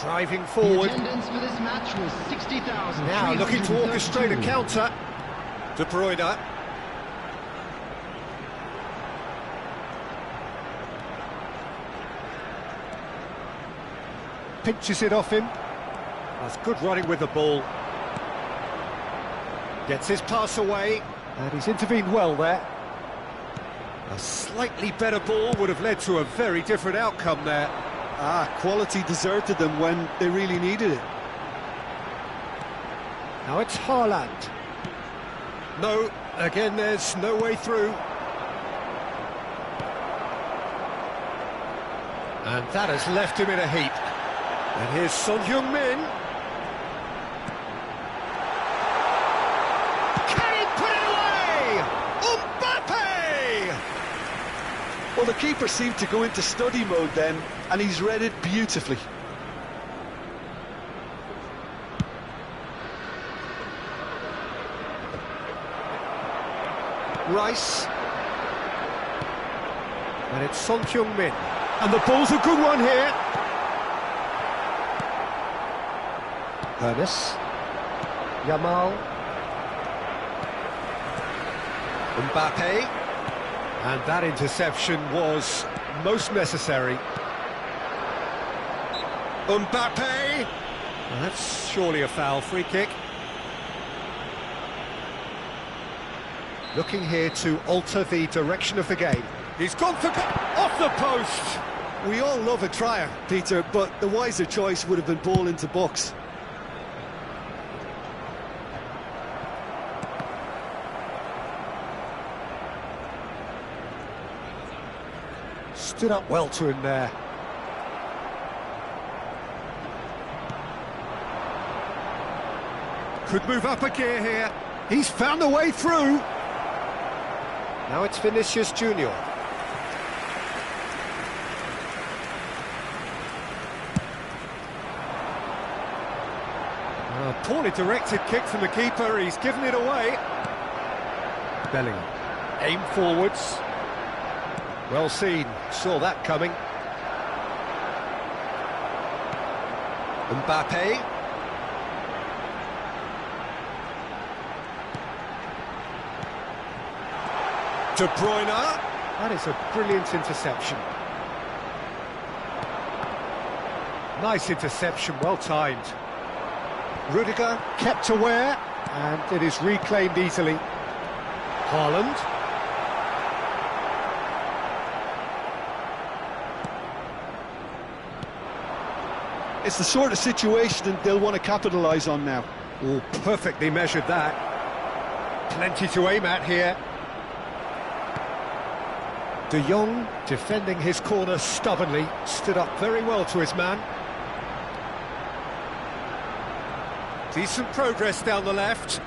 Driving forward. The attendance for this match was 60,000. Now looking to orchestrate a counter. De Bruyne. Pinches it off him. That's good running with the ball. Gets his pass away, and he's intervened well there. A slightly better ball would have led to a very different outcome there. Quality deserted them when they really needed it. Now it's Haaland. No, again there's no way through. And that has left him in a heap. And here's Son Heung-min. Can he put it away? Mbappe! Well, the keeper seemed to go into study mode then, and he's read it beautifully. Rice. And it's Son Heung-min. And the ball's a good one here. Ernest. Yamal. Mbappe. And that interception was most necessary. Mbappe. And that's surely a foul. Free kick. Looking here to alter the direction of the game. He's gone for... off the post! We all love a trier, Peter, but the wiser choice would have been ball into box. Stood up well to him there. Could move up a gear here. He's found a way through. Now it's Vinicius Junior. A poorly directed kick from the keeper. He's given it away. Bellingham. Aim forwards. Well seen. Saw that coming. Mbappe. De Bruyne. That is a brilliant interception. Nice interception, well timed. Rudiger kept aware, and it is reclaimed easily. Haaland. It's the sort of situation they'll want to capitalise on now. Oh, perfectly measured that. Plenty to aim at here. De Jong defending his corner stubbornly, stood up very well to his man. Decent progress down the left.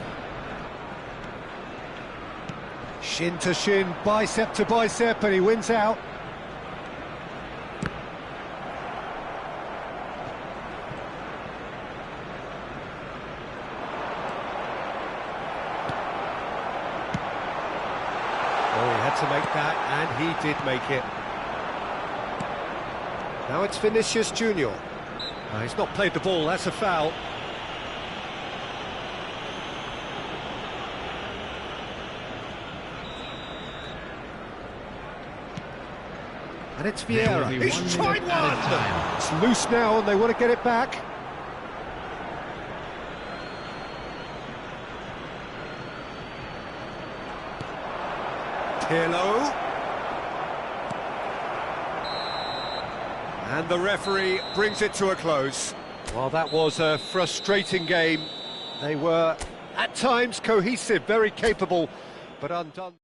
Shin to shin, bicep to bicep, and he wins out. Oh, he had to make that, and he did make it. Now it's Vinicius Junior. He's not played the ball, that's a foul. And it's Vieira. He's tried one! It's loose now, and they want to get it back. Pirlo. And the referee brings it to a close. Well, that was a frustrating game. They were, at times, cohesive, very capable, but undone.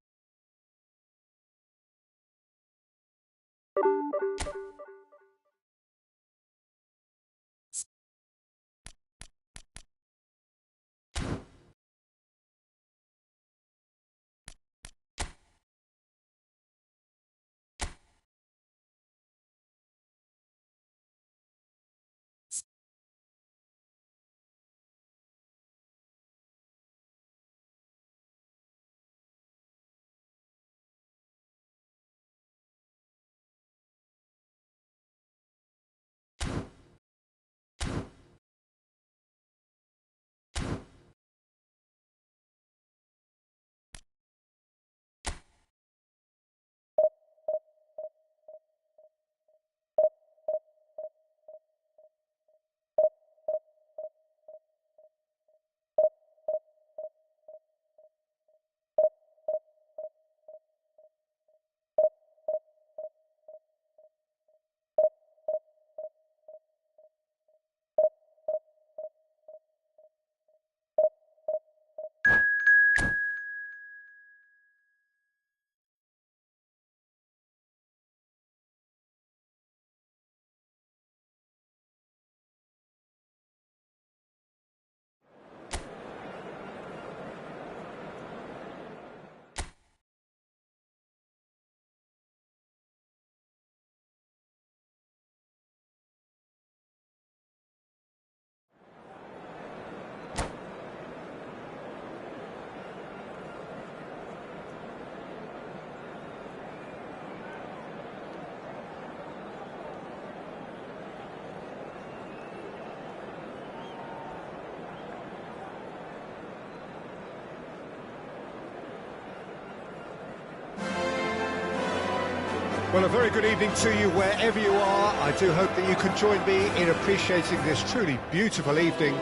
Well, a very good evening to you wherever you are. I do hope that you can join me in appreciating this truly beautiful evening,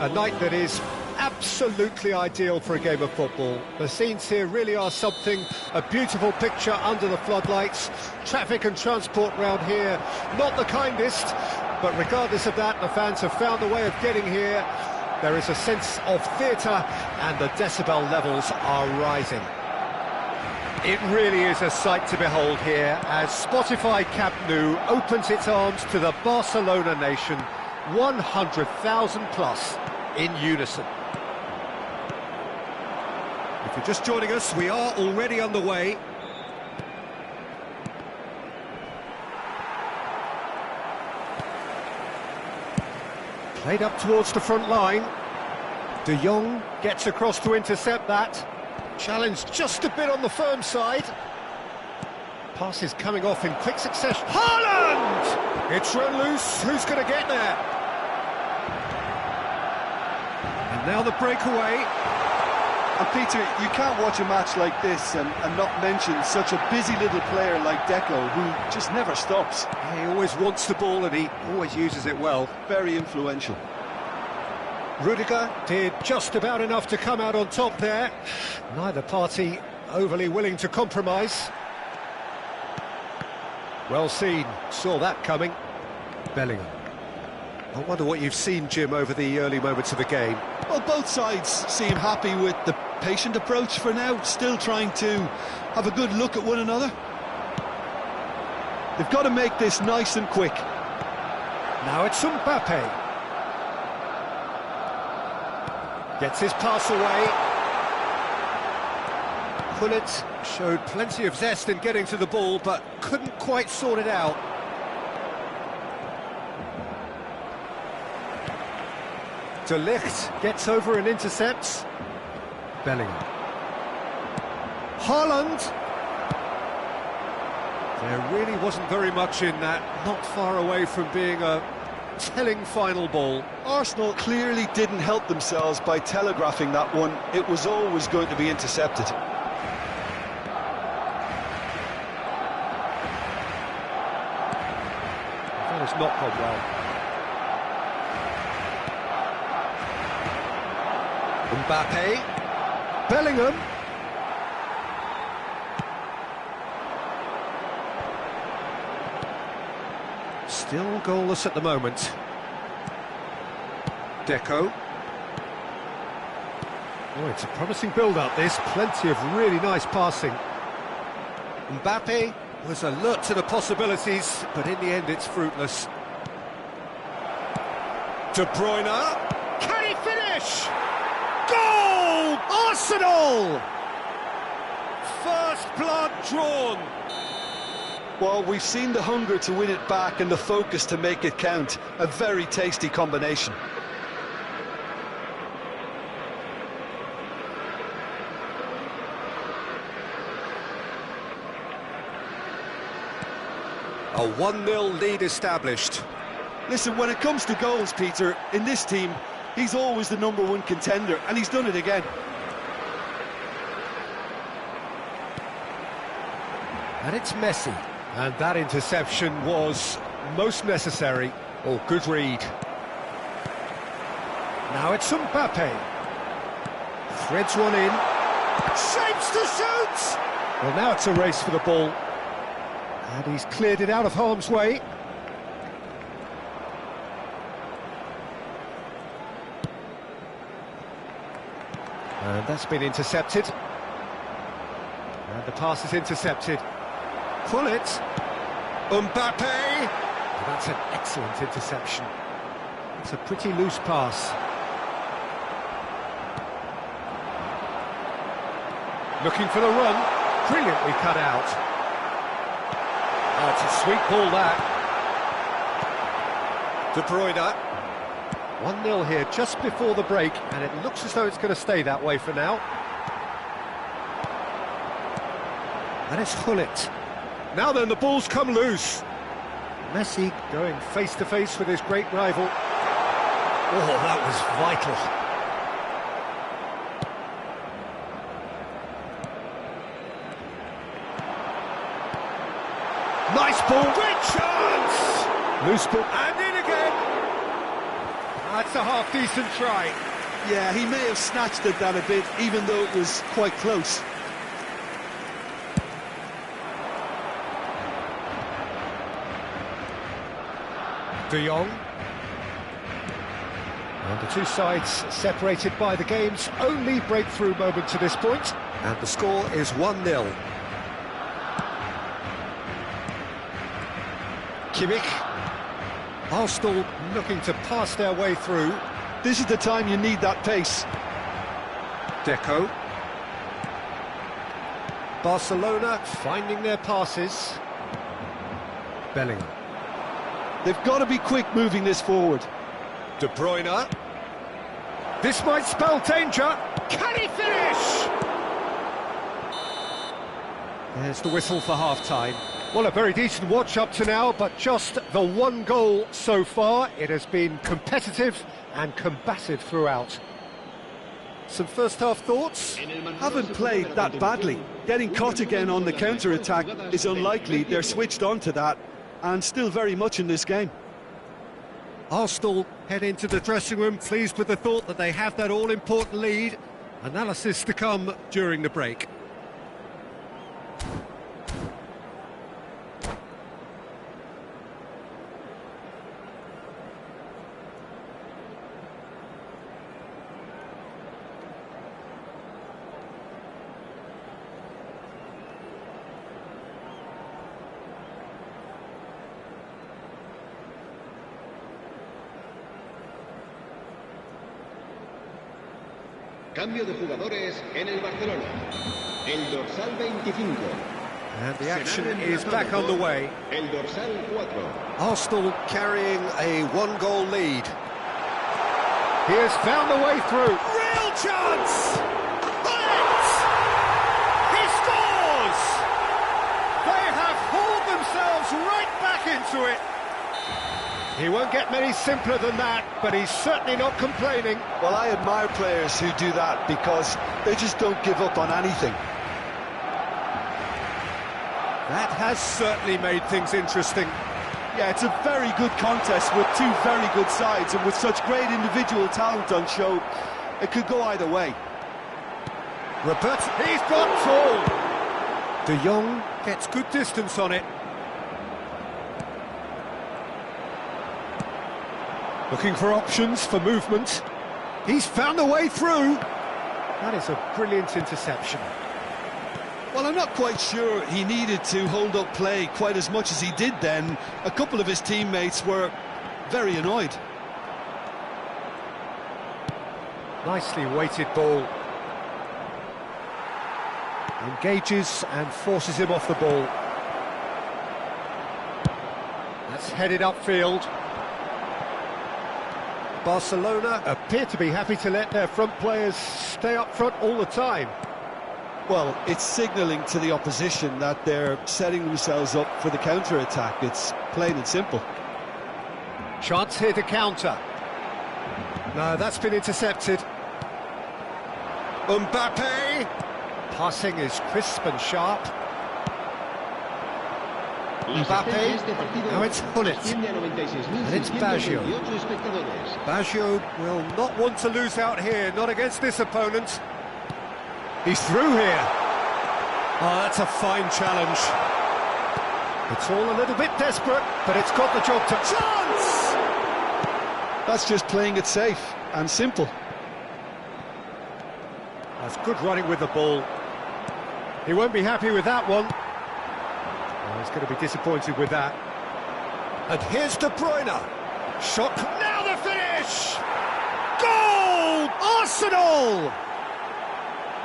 a night that is absolutely ideal for a game of football. The scenes here really are something, a beautiful picture under the floodlights. Traffic and transport round here, not the kindest, but regardless of that, the fans have found a way of getting here. There is a sense of theatre, and the decibel levels are rising. It really is a sight to behold here as Spotify Camp Nou opens its arms to the Barcelona nation, 100,000 plus in unison. If you're just joining us, we are already underway. Played up towards the front line. De Jong gets across to intercept that. Challenged just a bit on the firm side. Passes coming off in quick succession. Haaland! It's run loose. Who's going to get there? And now the breakaway. And Peter, you can't watch a match like this and not mention such a busy little player like Deco, who just never stops. He always wants the ball and he always uses it well. Very influential. Rudiger did just about enough to come out on top there. Neither party overly willing to compromise. Well seen, saw that coming. Bellingham. I wonder what you've seen, Jim, over the early moments of the game. Well, both sides seem happy with the patient approach for now, still trying to have a good look at one another. They've got to make this nice and quick. Now it's Mbappe. Gets his pass away. Gullit showed plenty of zest in getting to the ball, but couldn't quite sort it out. De Ligt gets over and intercepts. Bellingham. Haaland. There really wasn't very much in that, not far away from being a telling final ball. Arsenal clearly didn't help themselves by telegraphing that one. It was always going to be intercepted. That has not gone well. Mbappe, Bellingham. Still goalless at the moment. Deco. Oh, it's a promising build-up, this. Plenty of really nice passing. Mbappe was alert to the possibilities, but in the end it's fruitless. De Bruyne. Can he finish? Goal! Arsenal! First blood drawn. Well, we've seen the hunger to win it back and the focus to make it count. A very tasty combination. A 1-0 lead established. Listen, when it comes to goals, Peter, in this team, he's always the #1 contender, and he's done it again. And it's Messi. And that interception was most necessary. Oh, good read. Now it's Mbappe. Threads one in. Shapes to shoot! Well, now it's a race for the ball. And he's cleared it out of harm's way. And that's been intercepted. And the pass is intercepted. Pull it. Mbappe! Oh, that's an excellent interception. It's a pretty loose pass. Looking for the run. Brilliantly cut out. Oh, it's a sweet ball, that. De Bruyne. 1-0 here just before the break, and it looks as though it's going to stay that way for now. And it's Hullet. Now then, the ball's come loose. Messi going face-to-face with his great rival. Oh, that was vital. Nice ball. Great chance! Loose ball, and in again. That's a half-decent try. Yeah, he may have snatched at that a bit, even though it was quite close. De Jong. And the two sides separated by the game's only breakthrough moment to this point. And the score is 1-0. Kimmich. Arsenal looking to pass their way through. This is the time you need that pace. Deco. Barcelona finding their passes. Bellingham. They've got to be quick moving this forward. De Bruyne. This might spell danger. Can he finish? There's the whistle for half-time. Well, a very decent watch up to now, but just the one goal so far. It has been competitive and combative throughout. Some first-half thoughts? Haven't played that badly. Getting caught again on the counter-attack is unlikely. They're switched on to that, and still very much in this game. Arsenal head into the dressing room pleased with the thought that they have that all-important lead. Analysis to come during the break. Cambio de jugadores en el Barcelona. El dorsal 25. And the action is back underway. El dorsal 4. Arsenal carrying a one-goal lead. He has found the way through. Real chance! He scores! They have hauled onto it. He won't get many simpler than that, but he's certainly not complaining. Well, I admire players who do that because they just don't give up on anything. That has certainly made things interesting. Yeah, it's a very good contest with two very good sides, and with such great individual talent on show, it could go either way. Roberts, he's got tall. De Jong gets good distance on it. Looking for options for movement. He's found a way through. That is a brilliant interception. Well, I'm not quite sure he needed to hold up play quite as much as he did then. A couple of his teammates were very annoyed. Nicely weighted ball. Engages and forces him off the ball. That's headed upfield. Barcelona appear to be happy to let their front players stay up front all the time. Well, it's signalling to the opposition that they're setting themselves up for the counter-attack. It's plain and simple. Chance here to counter. No, that's been intercepted. Mbappe! Passing is crisp and sharp. Mbappe, now it's Hullet, and it's Baggio. Baggio will not want to lose out here, not against this opponent. He's through here. Oh, that's a fine challenge. It's all a little bit desperate, but it's got the job to... Chance! That's just playing it safe and simple. That's good running with the ball. He won't be happy with that one. Oh, he's going to be disappointed with that. And here's De Bruyne. Shot. Now the finish! Goal! Arsenal!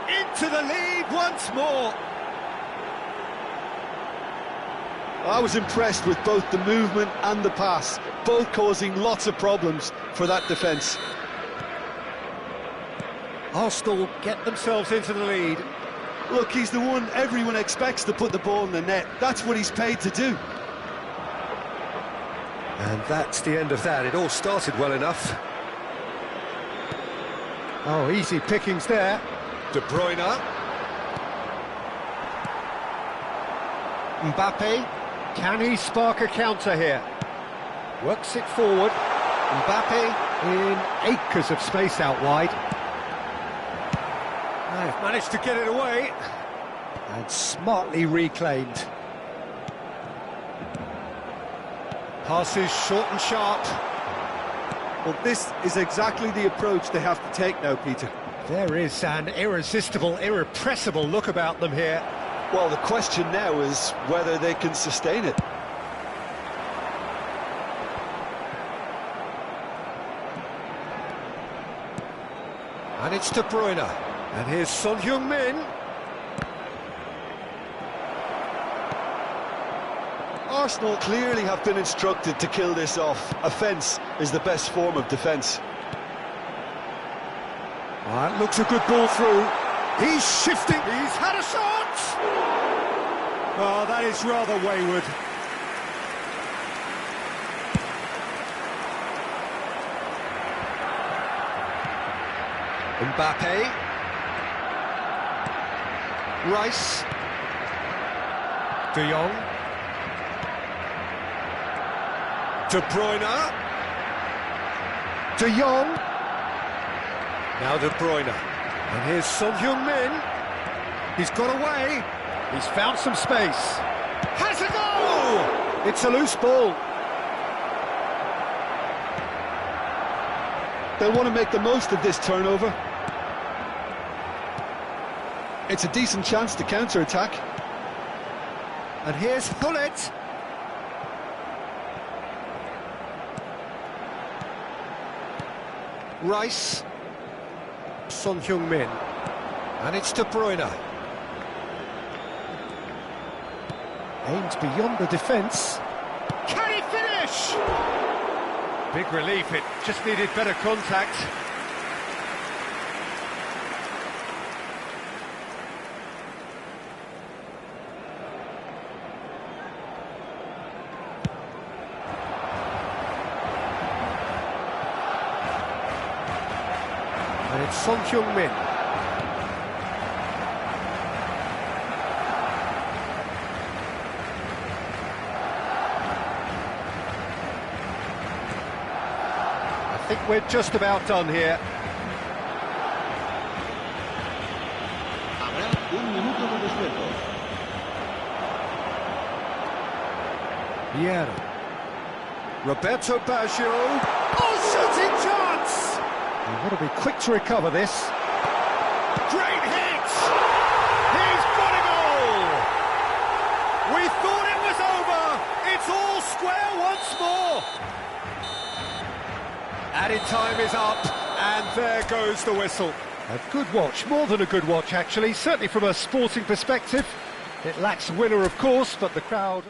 Into the lead once more. I was impressed with both the movement and the pass, both causing lots of problems for that defence. Arsenal get themselves into the lead. Look, he's the one everyone expects to put the ball in the net. That's what he's paid to do. And that's the end of that. It all started well enough. Oh, easy pickings there. De Bruyne. Mbappe. Can he spark a counter here? Works it forward. Mbappe in acres of space out wide. They've managed to get it away. And smartly reclaimed. Passes short and sharp. Well, this is exactly the approach they have to take now, Peter. There is an irresistible, irrepressible look about them here. Well, the question now is whether they can sustain it. And it's De Bruyne. And here's Son Heung-min. Arsenal clearly have been instructed to kill this off. Offence is the best form of defence. That looks a good ball through. He's shifting. He's had a shot. Oh, that is rather wayward. Mbappe. Rice. De Jong. De Bruyne. De Jong. Now De Bruyne. And here's Son Heung-min. He's got away. He's found some space. Has a goal! It's a loose ball. They'll want to make the most of this turnover. It's a decent chance to counter-attack. And here's Hullet. Rice. Son Heung-min. And it's De Bruyne. Aimed beyond the defence. Can he finish? Big relief, it just needed better contact. Son Heung-min. I think we're just about done here. Habrá un minuto de descuento. Vieira. Roberto Baggio. Oh, shooting chance! You've got to be quick to recover this. Great hit! He's got a goal! We thought it was over! It's all square once more! Added time is up, and there goes the whistle. A good watch, more than a good watch actually, certainly from a sporting perspective. It lacks winner of course, but the crowd...